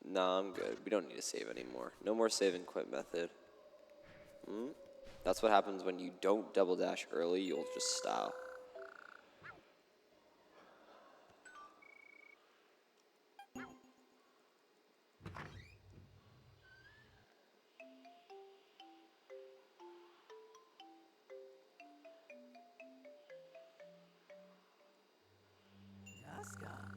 Nah, I'm good. We don't need to save anymore. No more save and quit method. That's what happens when you don't double dash early, you'll just stop.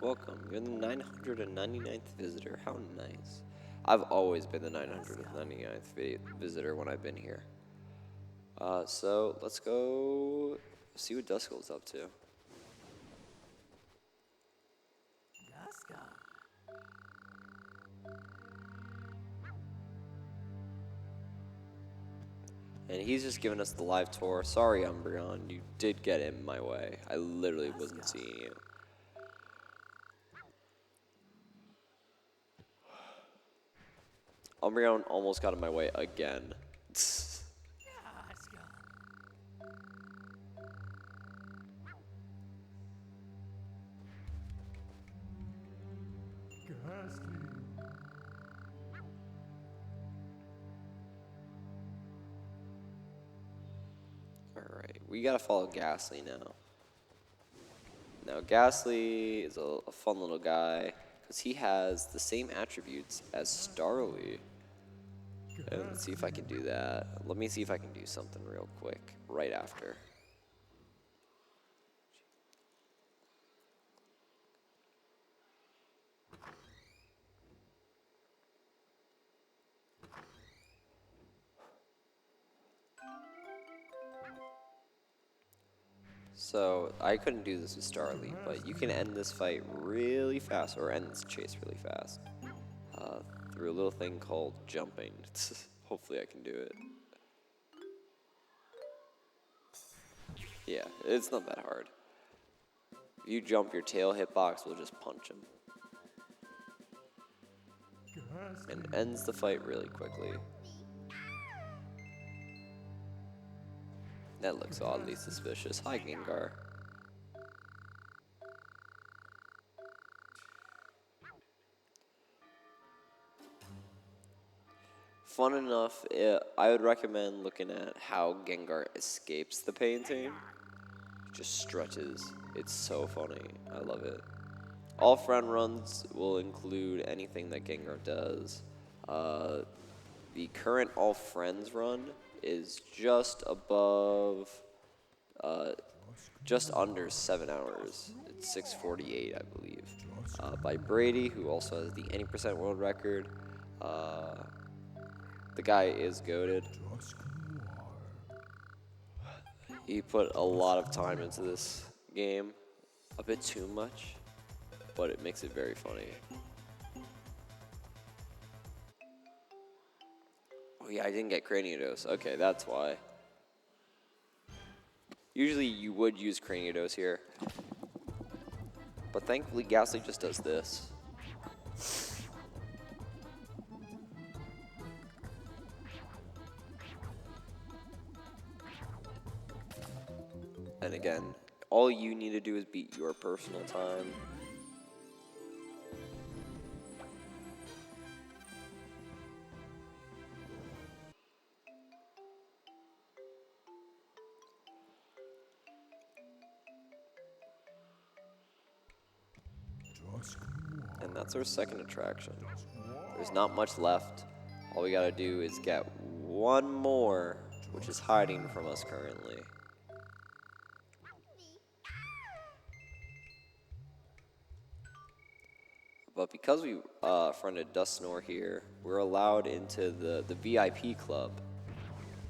Welcome. You're the 999th visitor. How nice. I've always been the 999th visitor when I've been here. So let's go see what Duskull's up to. And he's just giving us the live tour. Sorry, Umbreon, you did get in my way. I literally wasn't seeing you. Umbreon almost got in my way again. Alright, we gotta follow Ghastly now. Now, Ghastly is a fun little guy, because he has the same attributes as Starly. And let's see if I can do that. Let me see if I can do something real quick, right after. So, I couldn't do this with Starly, but you can end this fight really fast, or end this chase really fast, through a little thing called jumping. Hopefully I can do it. Yeah, it's not that hard. If you jump, your tail hitbox will just punch him. And ends the fight really quickly. That looks oddly suspicious. Hi, Gengar. Fun enough, I would recommend looking at how Gengar escapes the painting. Just stretches. It's so funny. I love it. All friend runs will include anything that Gengar does. The current all friends run is just above, just under 7 hours. It's 6:48, I believe, by Brady, who also has the 80% world record. The guy is goated. He put a lot of time into this game, a bit too much, but it makes it very funny. Oh yeah, I didn't get Craniodose. Okay, that's why. Usually you would use Craniodose here, but thankfully Ghastly just does this. And again, all you need to do is beat your personal time. And that's our second attraction. There's not much left. All we gotta do is get one more, which is hiding from us currently. But because we fronted Dusknoir here, we're allowed into the VIP club,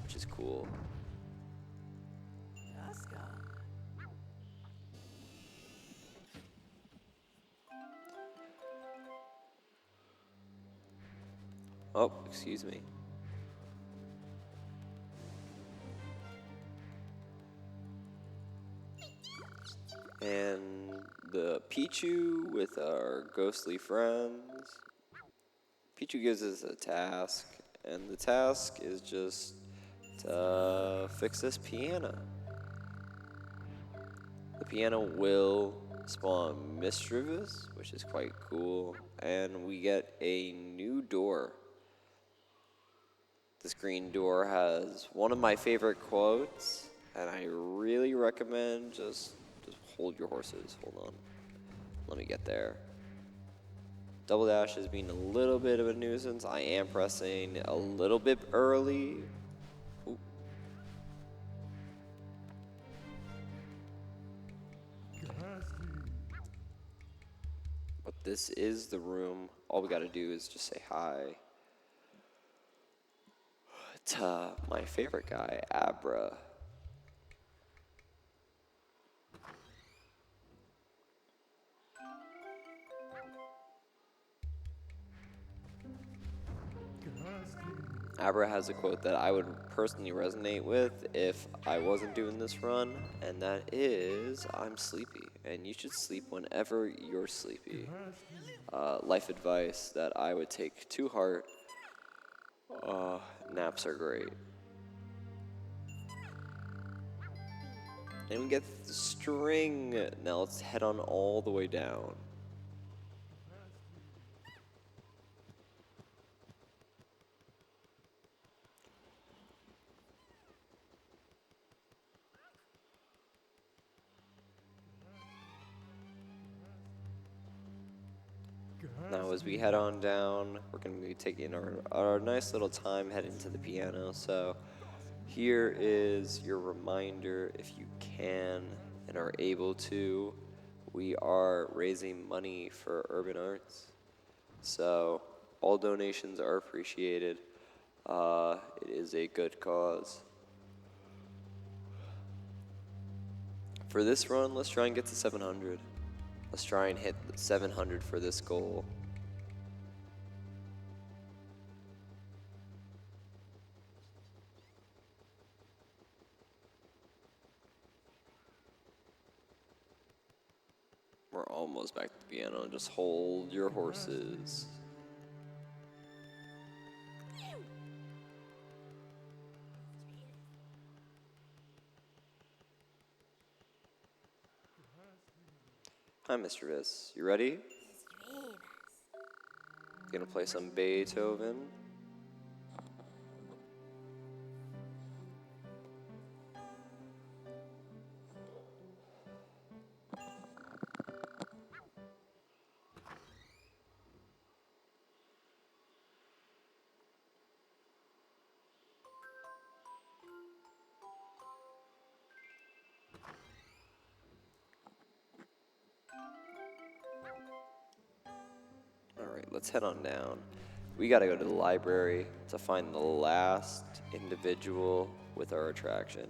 which is cool. Oh, excuse me. And the Pichu with our ghostly friends. Pichu gives us a task, and the task is just to fix this piano. The piano will spawn Mischievous, which is quite cool, and we get a new door. This green door has one of my favorite quotes, and I really recommend just hold your horses. Hold on. Let me get there. Double dash is being a little bit of a nuisance. I am pressing a little bit early. Ooh. But this is the room. All we gotta do is just say hi to my favorite guy, Abra. Abra has a quote that I would personally resonate with if I wasn't doing this run, and that is, I'm sleepy, and you should sleep whenever you're sleepy. Life advice that I would take to heart. Naps are great. And we get the string. Now let's head on all the way down. Now as we head on down, we're going to be taking our nice little time heading to the piano. So here is your reminder, if you can and are able to, we are raising money for urban arts. So all donations are appreciated. It is a good cause. For this run, let's try and get to 700. Let's try and hit 700 for this goal. almost back to the piano. Just hold your horses. Hi, Mr. Viss. You ready? Gonna play some Beethoven? Alright, let's head on down. We gotta go to the library to find the last individual with our attraction.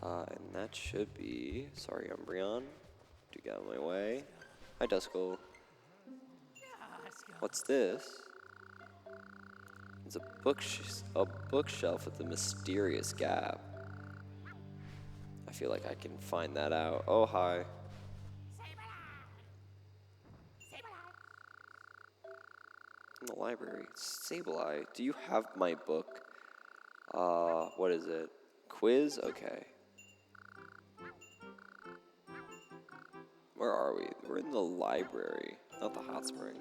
And that should be... Sorry, Umbreon. You got in my way. Hi, Duskull. What's this? It's a bookshelf with a mysterious gap. I feel like I can find that out. Oh, hi. In the library. Sableye, do you have my book? What is it? Quiz? Okay. Where are we? We're in the library, not the hot spring.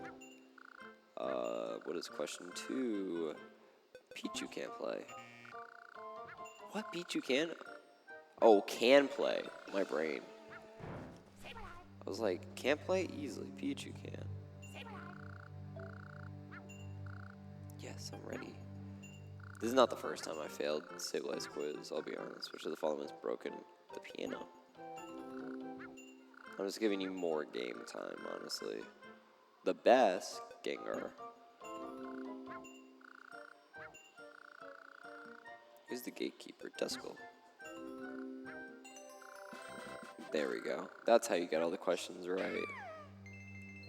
What is question 2? Pichu can't play. What? Pichu can? Oh, can play. My brain. I was like, can't play easily. Pichu can. Yes, I'm ready. This is not the first time I failed Sableye's quiz, I'll be honest. Which of the following has broken the piano? I'm just giving you more game time, honestly. The best, Gengar. Who's the gatekeeper? Duskull. There we go. That's how you get all the questions right.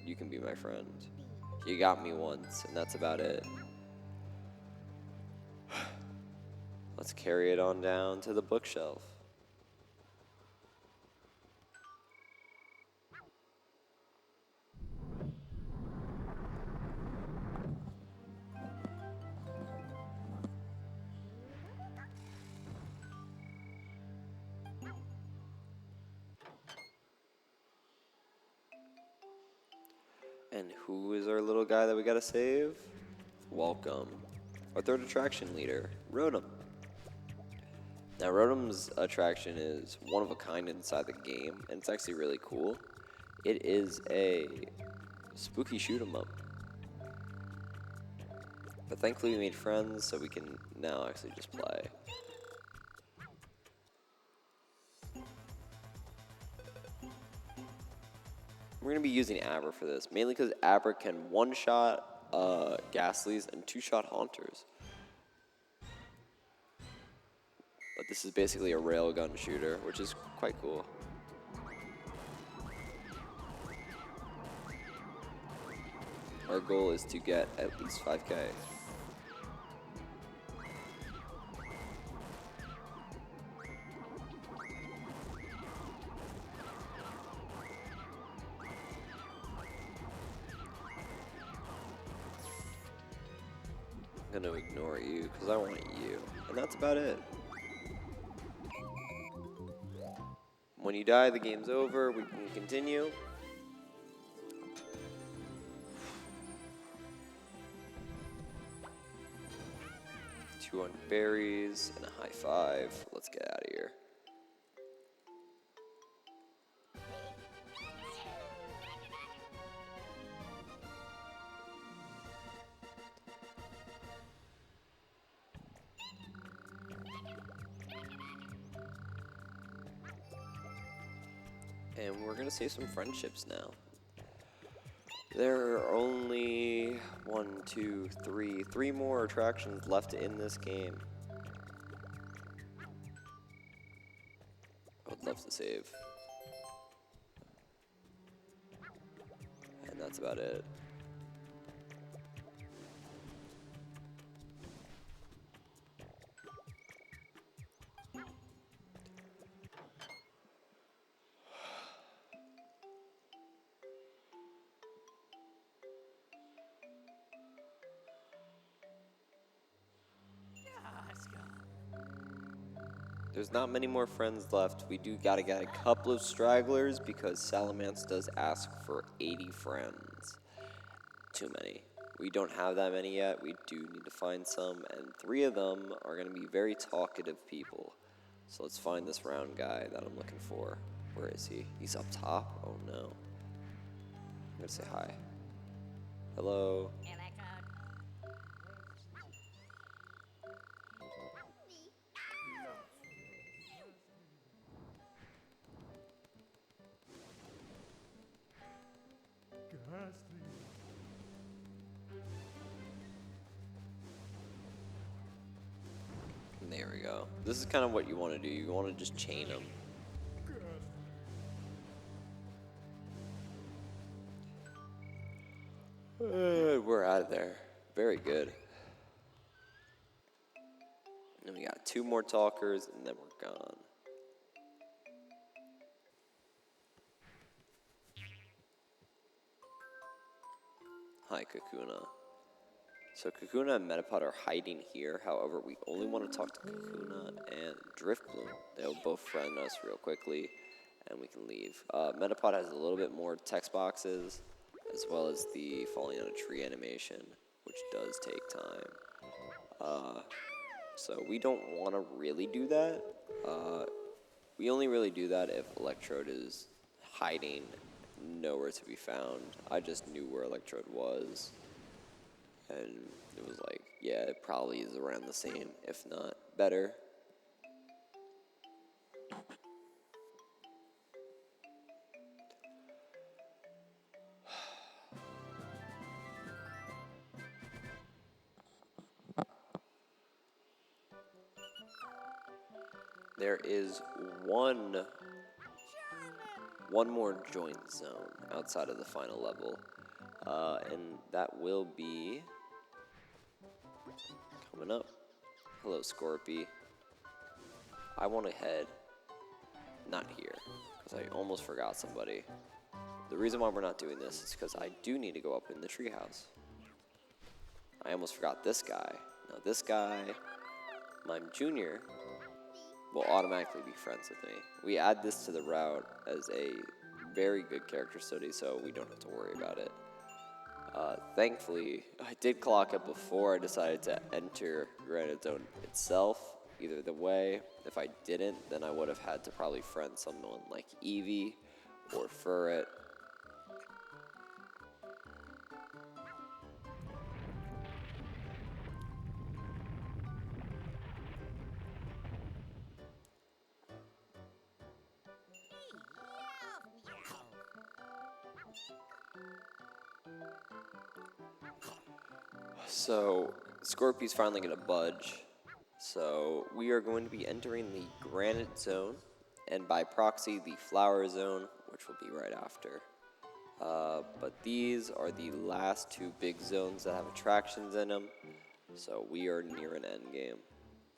You can be my friend. You got me once, and that's about it. Let's carry it on down to the bookshelf. And who is our little guy that we gotta save? Welcome. Our third attraction leader, Rotom. Now, Rotom's attraction is one of a kind inside the game, and it's actually really cool. It is a spooky shoot 'em up. But thankfully we made friends, so we can now actually just play. We're going to be using Abra for this, mainly because Abra can one-shot Ghastlies and two-shot Haunters. But this is basically a railgun shooter, which is quite cool. Our goal is to get at least 5K. I'm gonna ignore you because I want you, and that's about it. When you die, the game's over. We can continue. $200 berries and a high five. Let's get out of here. And we're gonna save some friendships now. There are only 3 more attractions left in this game. I would love to save. And that's about it. There's not many more friends left. We do gotta get a couple of stragglers because Salamence does ask for 80 friends. Too many. We don't have that many yet. We do need to find some, and 3 of them are gonna be very talkative people. So let's find this round guy that I'm looking for. Where is he? He's up top? Oh no. I'm gonna say hi. Hello. And there we go. This is kind of what you want to do. You want to just chain them. We're out of there. Very good. And we got 2 more talkers, and then we're gone. Hi, Kakuna. So Kakuna and Metapod are hiding here. However, we only want to talk to Kakuna and Driftbloom. They'll both friend us real quickly, and we can leave. Metapod has a little bit more text boxes, as well as the falling on a tree animation, which does take time. So we don't want to really do that. We only really do that if Electrode is hiding nowhere to be found. I just knew where Electrode was, and it was like, yeah, it probably is around the same, if not better. There is one more joint zone outside of the final level, and that will be coming up. Hello, Scorpy. I want to head not here, because I almost forgot somebody. The reason why we're not doing this is because I do need to go up in the treehouse. I almost forgot this guy. Now this guy, Mime Jr., will automatically be friends with me. We add this to the route as a very good character study, so we don't have to worry about it. Thankfully, I did clock it before I decided to enter Granite Zone itself. Either the way, if I didn't, then I would have had to probably friend someone like Eevee or Furret. So, Scorpy's finally going to budge. So, we are going to be entering the Granite Zone, and by proxy, the Flower Zone, which will be right after. But these are the last 2 big zones that have attractions in them, so we are near an end game,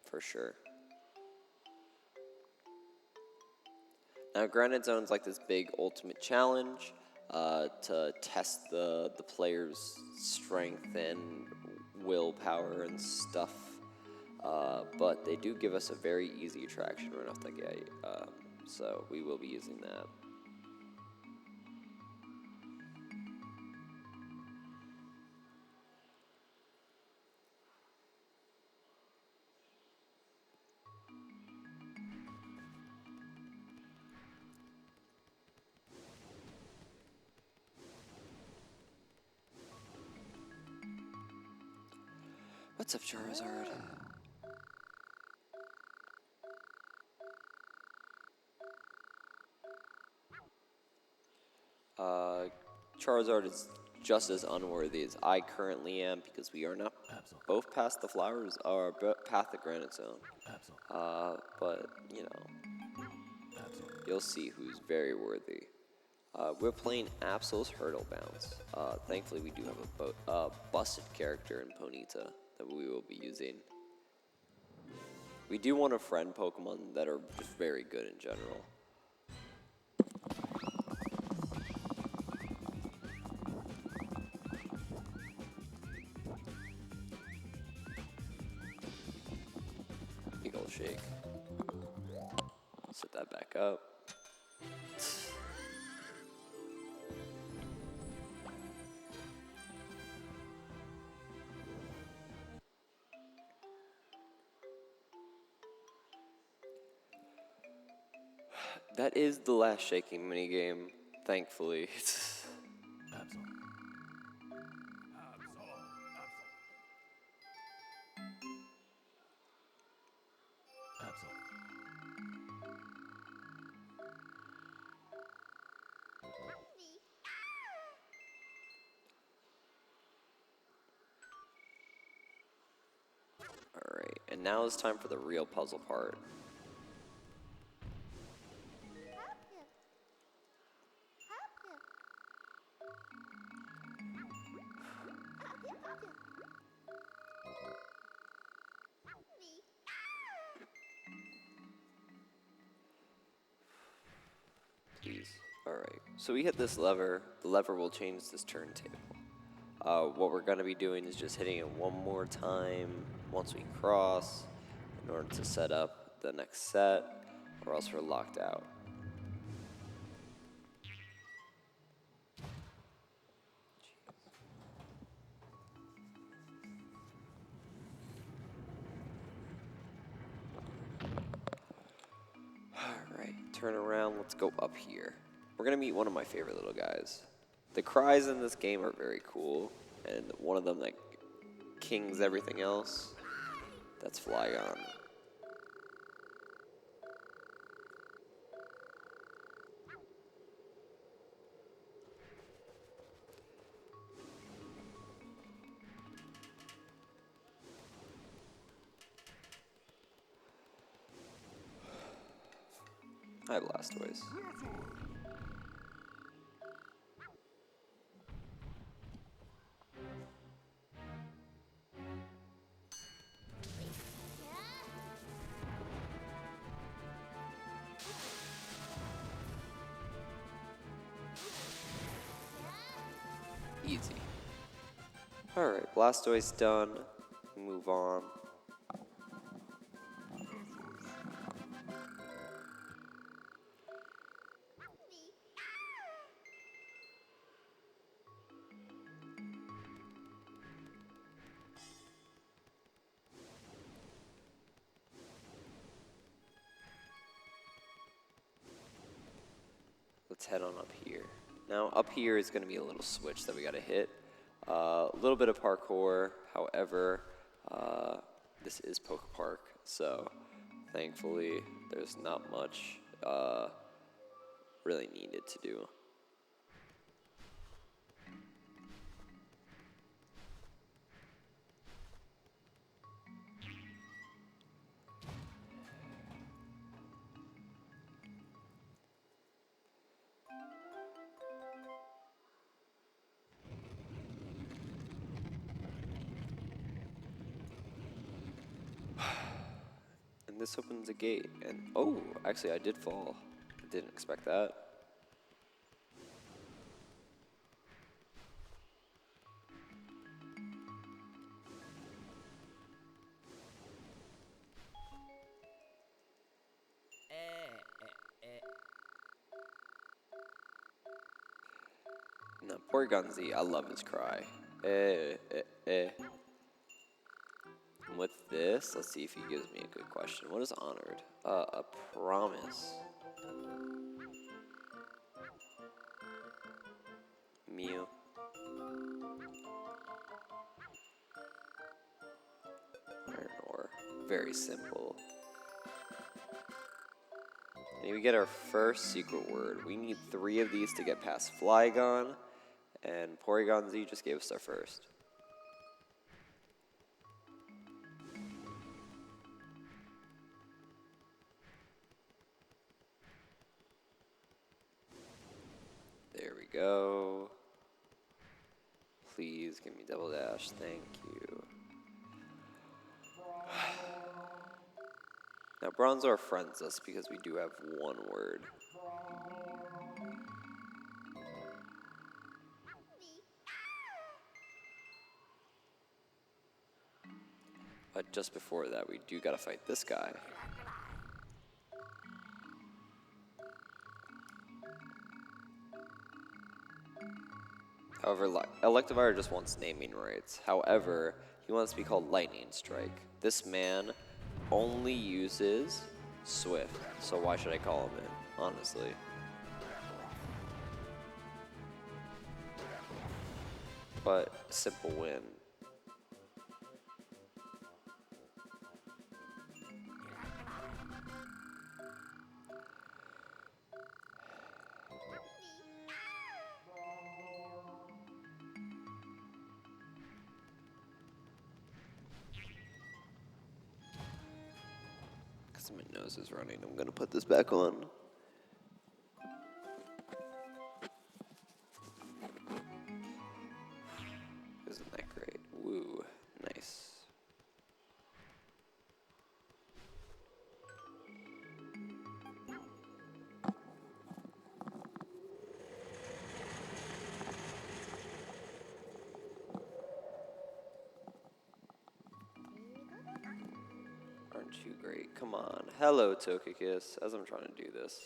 for sure. Now, Granite Zone's like this big ultimate challenge to test the player's strength and willpower and stuff. But they do give us a very easy attraction right off the gate, so we will be using that. What's up, Charizard? Charizard is just as unworthy as I currently am because we are not both past the flowers or past the Granite Zone. But you know, you'll see who's very worthy. We're playing Absol's Hurdle Bounce. Thankfully, we do have a busted character in Ponyta that we will be using. We do want to friend Pokemon that are just very good in general. Big ol' shake. That is the last shaking minigame, thankfully. Alright, and now it's time for the real puzzle part. Please. Alright, so we hit this lever. The lever will change this turntable. What we're going to be doing is just hitting it one more time once we cross in order to set up the next set, or else we're locked out. Alright, turn around, let's go up here. We're going to meet one of my favorite little guys. The cries in this game are very cool, and one of them that kings everything else, that's Flygon. Hi, Blastoise. Easy. Alright, Blastoise done. Move on. Let's head on up here. Now, up here is going to be a little switch that we got to hit. A little bit of parkour, however, this is PokéPark, so thankfully there's not much really needed to do. And this opens a gate, and oh, actually I did fall. I didn't expect that. Now, Porygon Z, I love his cry. And with this, let's see if he gives me a good question. What is honored? A promise. Mew. Iron ore. Very simple. And we get our first secret word. We need 3 of these to get past Flygon, and Porygon Z just gave us our first. There we go. Please give me double dash, thank you. Now Bronzor friends us because we do have 1 word. But just before that, we do gotta fight this guy. However, Electivire just wants naming rights. However, he wants to be called Lightning Strike. This man only uses Swift, so why should I call him in? honestly. But a simple win. Because my nose is running, I'm gonna put this back on. Isn't that great? Woo, nice. Aren't you great? Come on. Hello, Togekiss, as I'm trying to do this.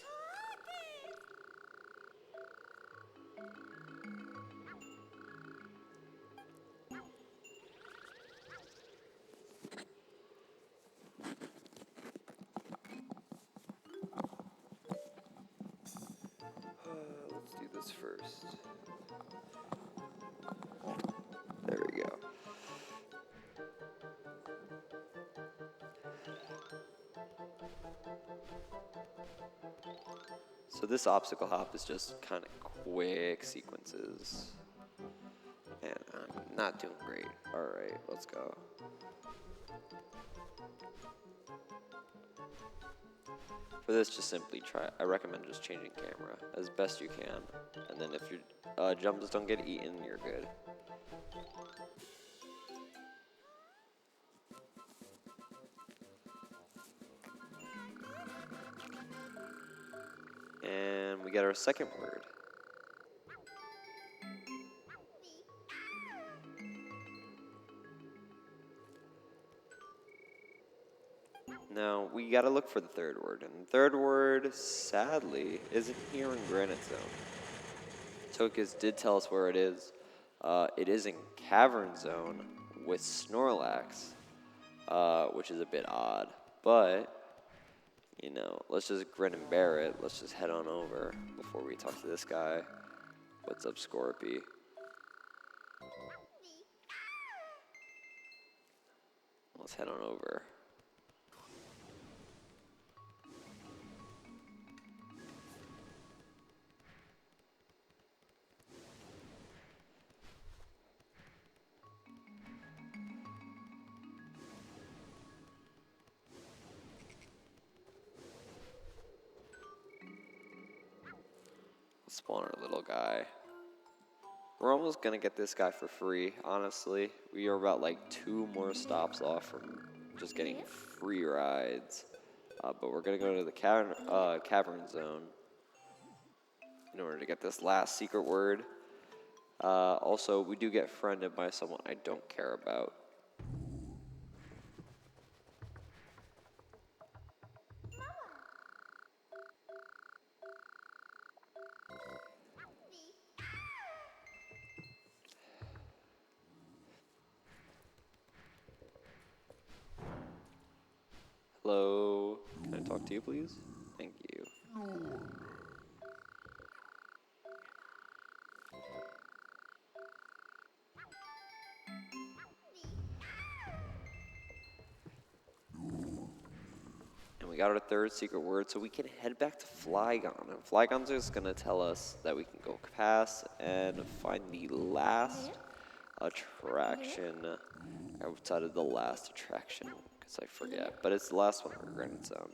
Let's do this first. There we go. So this obstacle hop is just kind of quick sequences. And I'm not doing great. Alright, let's go. For this, just simply I recommend just changing camera as best you can. And then if your jumps don't get eaten, you're good. And we get our second word. Now, we gotta look for the third word, and the third word, sadly, isn't here in Granite Zone. Togekiss did tell us where it is. It is in Cavern Zone with Snorlax, which is a bit odd, but, you know, let's just grin and bear it. Let's just head on over before we talk to this guy. What's up, Scorpy? Let's head on over. Spawn our little guy. We're almost gonna get this guy for free, honestly. We are about like 2 more stops off from just getting free rides. But we're gonna go to the cavern zone in order to get this last secret word. Also, we do get friended by someone I don't care about. Hello, can I talk to you, please? Thank you. And we got our third secret word, so we can head back to Flygon. And Flygon's is gonna tell us that we can go past and find the last attraction outside of the last attraction, because I forget, but it's the last one for Granite Zone.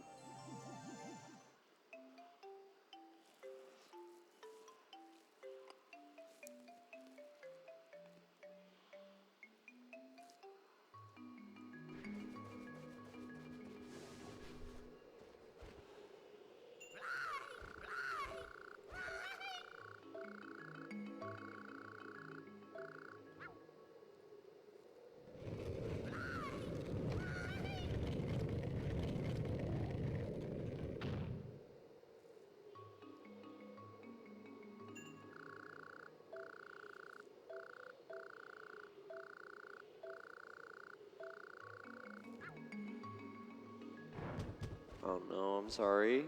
Oh no, I'm sorry.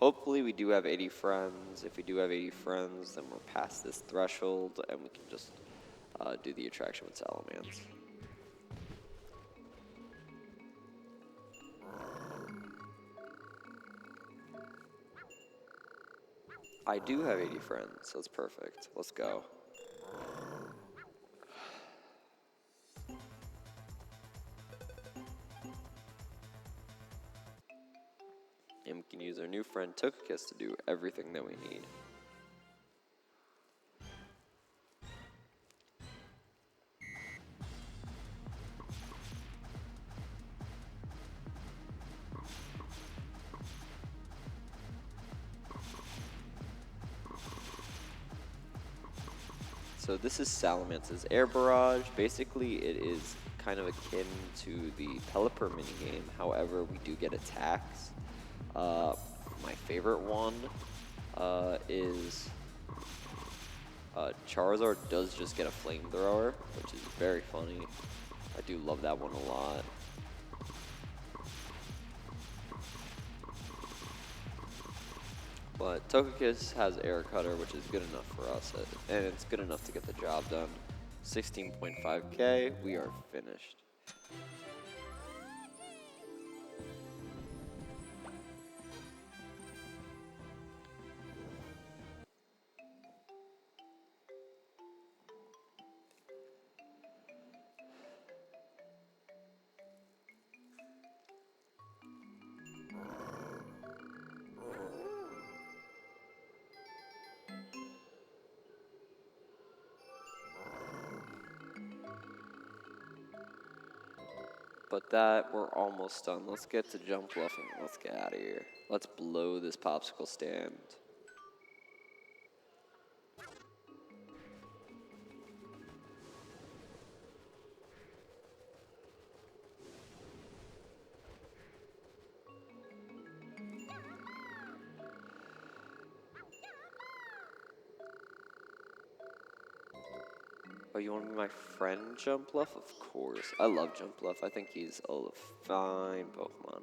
hopefully we do have 80 friends. If we do have 80 friends, then we're past this threshold, and we can just do the attraction with Salamence. I do have 80 friends, so it's perfect. Let's go. And we can use our new friend Togekiss to do everything that we need. So this is Salamance's Air Barrage. Basically, it is kind of akin to the Pelipper minigame. However, we do get attacks. My favorite one is Charizard does just get a flamethrower, which is very funny. I do love that one a lot. But Togekiss has Air Cutter, which is good enough for us, and it's good enough to get the job done. 16.5k, we are finished. But that, we're almost done. Let's get to jump bluffing. Let's get out of here. Let's blow this popsicle stand. Oh, you want to be my friend, Jump Bluff? Of course. I love Jump Bluff. I think he's a fine Pokemon.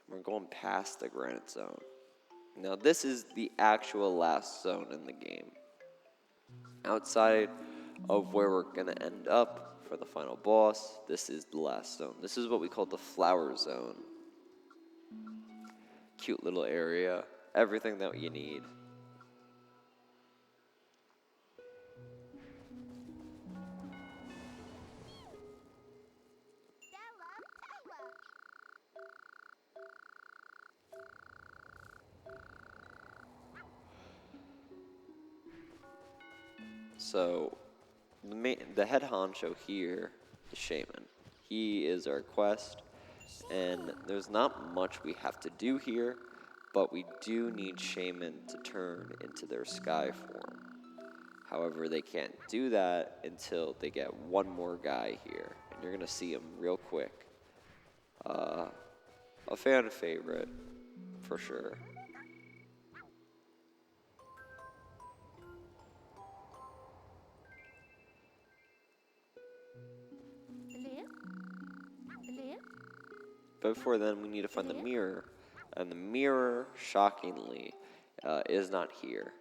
We're going past the Granite Zone. Now, this is the actual last zone in the game. Outside of where we're going to end up for the final boss, this is the last zone. This is what we call the Flower Zone. Cute little area. Everything that you need. So, the head honcho here is Shaman. He is our quest, and there's not much we have to do here, but we do need Shaman to turn into their sky form. However, they can't do that until they get one more guy here, and you're going to see him real quick. A fan favorite, for sure. But before then, we need to find the mirror. And the mirror, shockingly, is not here.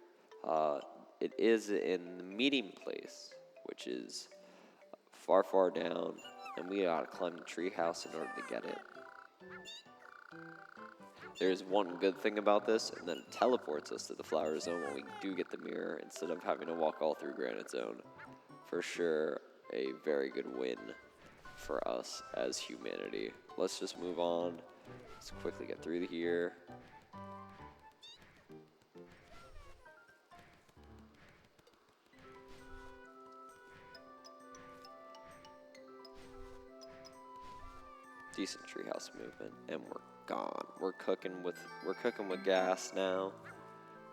It is in the meeting place, which is far, far down. And we gotta climb the treehouse in order to get it. There's one good thing about this, and then it teleports us to the Flower Zone when we do get the mirror, instead of having to walk all through Granite Zone. For sure, a very good win for us as humanity. Let's just move on. Let's quickly get through here. Decent treehouse movement, and we're gone. We're cooking with gas now.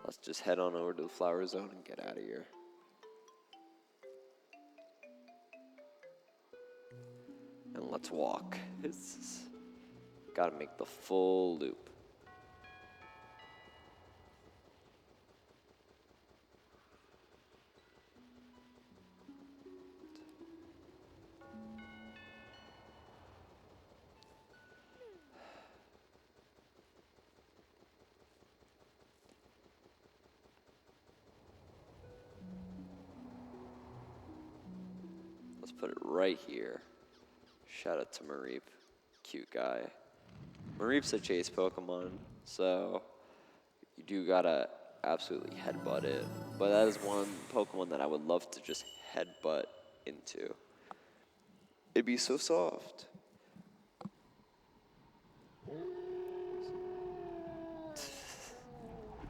Let's just head on over to the Flower Zone and get out of here. And let's walk. Gotta make the full loop. Let's put it right here. Shout out to Mareep. Cute guy. Mareep's a chase Pokemon, so you do gotta absolutely headbutt it. But that is one Pokemon that I would love to just headbutt into. It'd be so soft.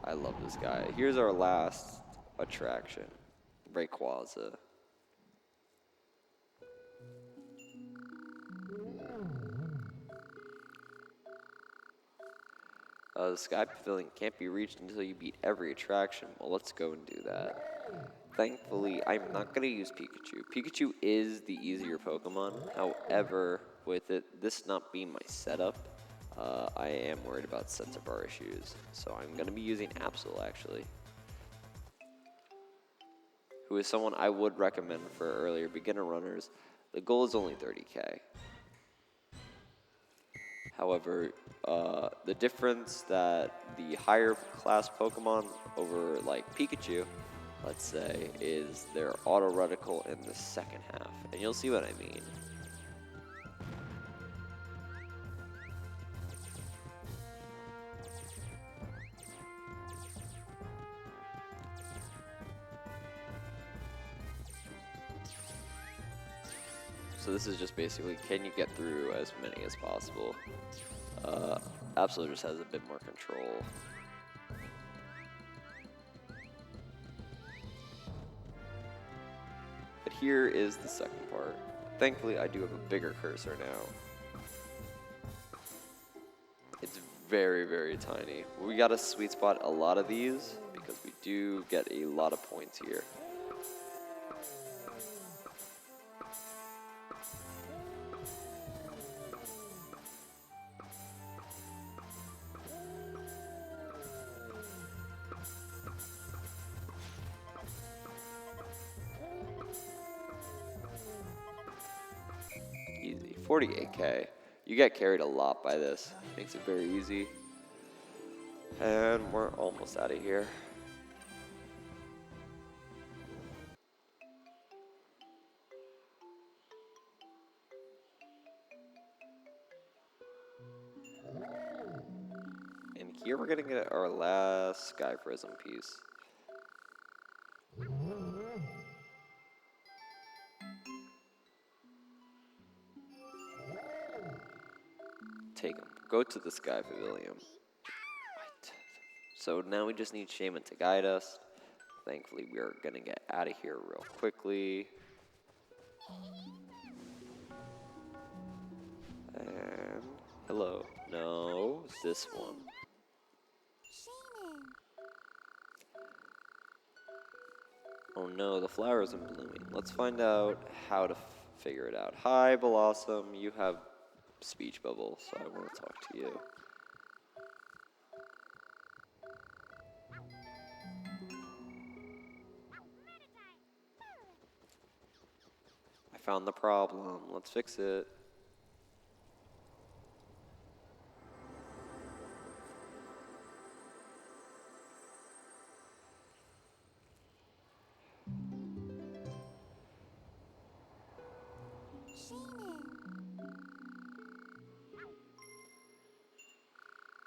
I love this guy. Here's our last attraction, Rayquaza. The Sky Pavilion can't be reached until you beat every attraction. Well, let's go and do that. Thankfully, I'm not going to use Pikachu. Pikachu is the easier Pokemon. However, with this not being my setup, I am worried about center bar issues. So I'm going to be using Absol, actually. Who is someone I would recommend for earlier beginner runners. The goal is only 30k. However, the difference that the higher class Pokemon over like Pikachu, let's say, is they're auto-reticle in the second half. And you'll see what I mean. So this is just basically, can you get through as many as possible? Absol just has a bit more control. But here is the second part. Thankfully, I do have a bigger cursor now. It's very, very tiny. We gotta sweet spot a lot of these because we do get a lot of points here. Easy. 48k. You get carried a lot by this. Makes it very easy. And we're almost out of here. And here we're gonna get our last Sky Prism piece. Take him. Go to the Sky Pavilion. Right. So now we just need Shaymin to guide us. Thankfully, we are gonna get out of here real quickly. And hello. No, it's this one. Oh no, the flower isn't blooming. Let's find out how to figure it out. Hi, Blossom. You have speech bubble, so I want to talk to you. I found the problem. Let's fix it.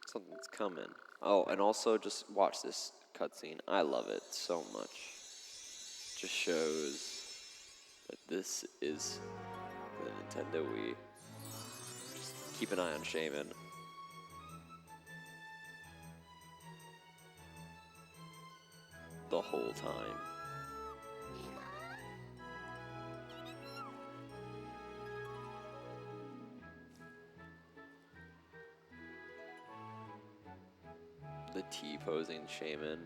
Something's coming. Oh, and also just watch this cutscene. I love it so much. Just shows that this is the Nintendo Wii. Just keep an eye on Shaymin. The whole time. The T-posing Shaymin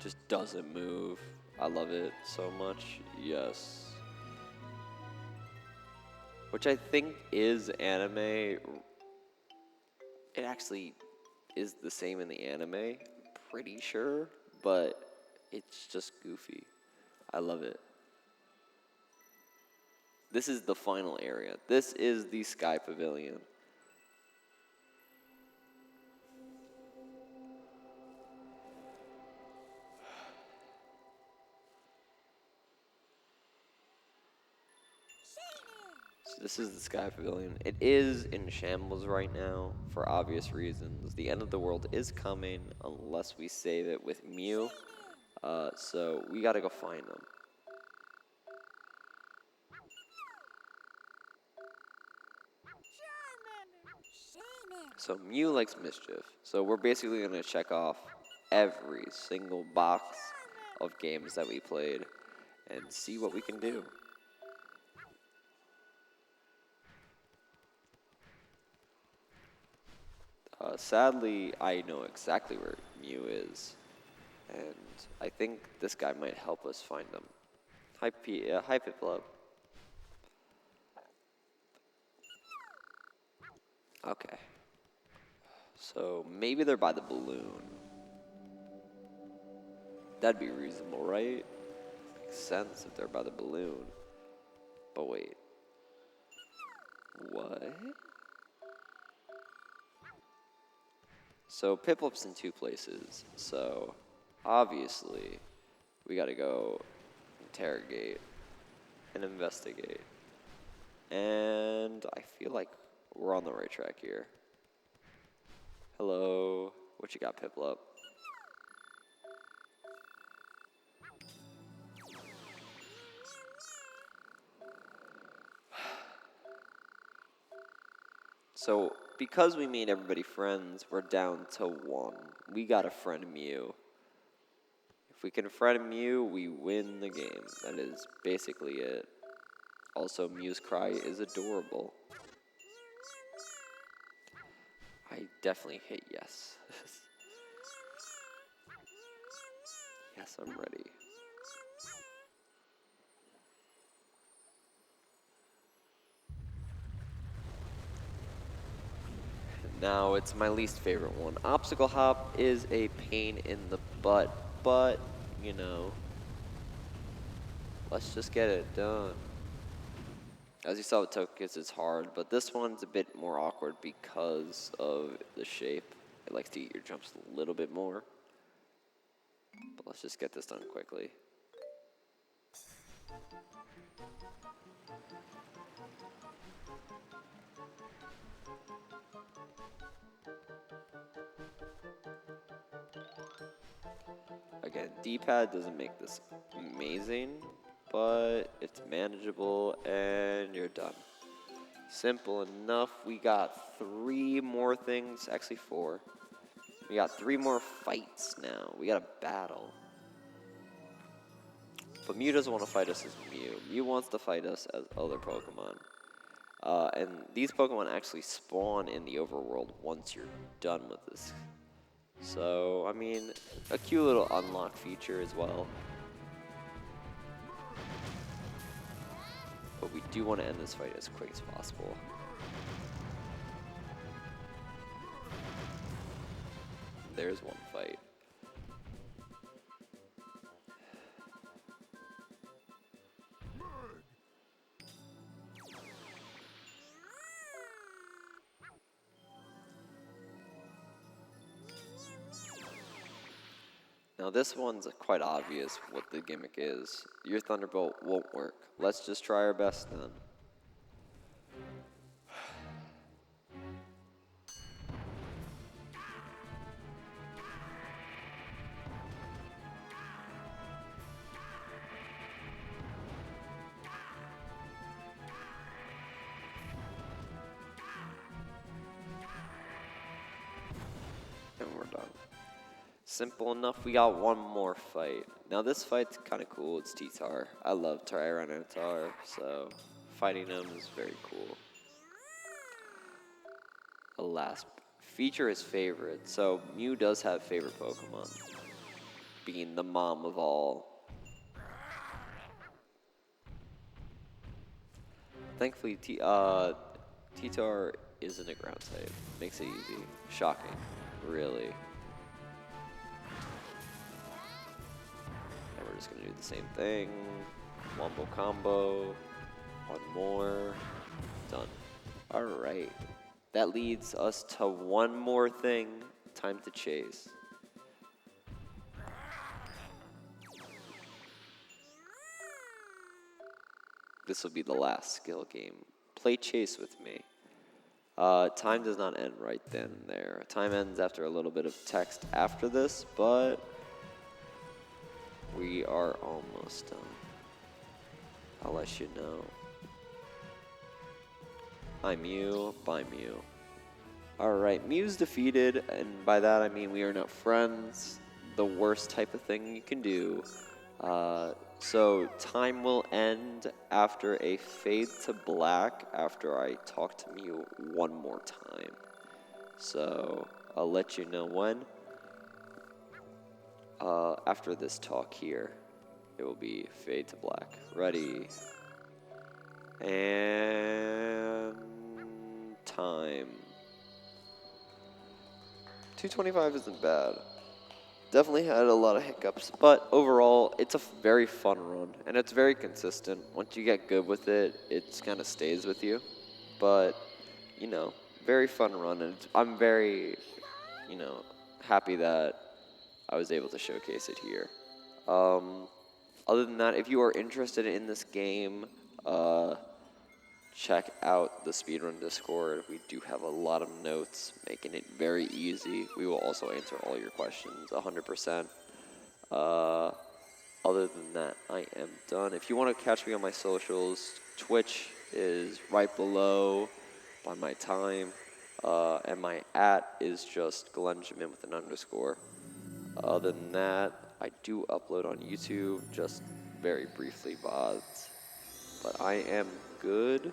just doesn't move. I love it so much. Yes. Which I think is anime. It actually is the same in the anime, pretty sure, but it's just goofy. I love it. This is the final area. This is the Sky Pavilion. this is the Sky Pavilion. It is in shambles right now for obvious reasons. The end of the world is coming unless we save it with Mew. So we gotta go find them. So Mew likes mischief. So we're basically gonna check off every single box of games that we played and see what we can do. Sadly, I know exactly where Mew is, and I think this guy might help us find them. Hi, hi Piplup. Okay. So maybe they're by the balloon. That'd be reasonable, right? Makes sense if they're by the balloon. But wait. What? So Piplup's in two places. So obviously we gotta go interrogate and investigate. And I feel like we're on the right track here. Hello. What you got, Piplup? So, because we made everybody friends, we're down to 1. We gotta friend Mew. If we can friend Mew, we win the game. That is basically it. Also, Mew's cry is adorable. I definitely hit yes. Yes, I'm ready. Now it's my least favorite one. Obstacle hop is a pain in the butt, but, you know, let's just get it done. As you saw with Togekiss, it's hard, but this one's a bit more awkward because of the shape. It likes to eat your jumps a little bit more. But let's just get this done quickly. Again, D-pad doesn't make this amazing, but it's manageable and you're done. Simple enough. We got 3 more things, actually 4. We got 3 more fights now. We got a battle. But Mew doesn't want to fight us as Mew. Mew wants to fight us as other Pokemon. And these Pokemon actually spawn in the overworld once you're done with this. So, I mean, a cute little unlock feature as well. But we do want to end this fight as quick as possible. There's one fight. Now this one's quite obvious what the gimmick is. Your Thunderbolt won't work. Let's just try our best then. And we're done. Simple enough, we got one more fight. Now this fight's kind of cool, it's T-Tar. I love Tyranitar, so fighting him is very cool. Alas, feature his favorite, so Mew does have favorite Pokemon, being the mom of all. Thankfully, T-Tar isn't a ground type. Makes it easy. Shocking, really. And we're just gonna do the same thing. Wombo combo. One more. Done. Alright. That leads us to one more thing. Time to chase. This will be the last skill game Play chase with me. Time does not end right then and there. Time ends after a little bit of text after this, but we are almost done. I'll let you know. I'm Mew, bye Mew. Alright, Mew's defeated, and by that I mean we are not friends. The worst type of thing you can do. So time will end after a fade to black after I talk to Mew one more time. So I'll let you know when. After this talk here, it will be fade to black. Ready. And time. 225 isn't bad. Definitely had a lot of hiccups, but overall, it's a very fun run, and it's very consistent. Once you get good with it, it kind of stays with you. But, you know, very fun run, and I'm very, you know, happy that I was able to showcase it here. Other than that, if you are interested in this game, check out the Speedrun Discord. We do have a lot of notes, making it very easy. We will also answer all your questions 100%. Other than that, I am done. If you want to catch me on my socials, Twitch is right below by my time, and my @ is just GlennJaamin with an underscore. Other than that, I do upload on YouTube, just very briefly VODs. But I am good.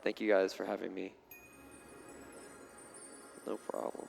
Thank you guys for having me. No problem.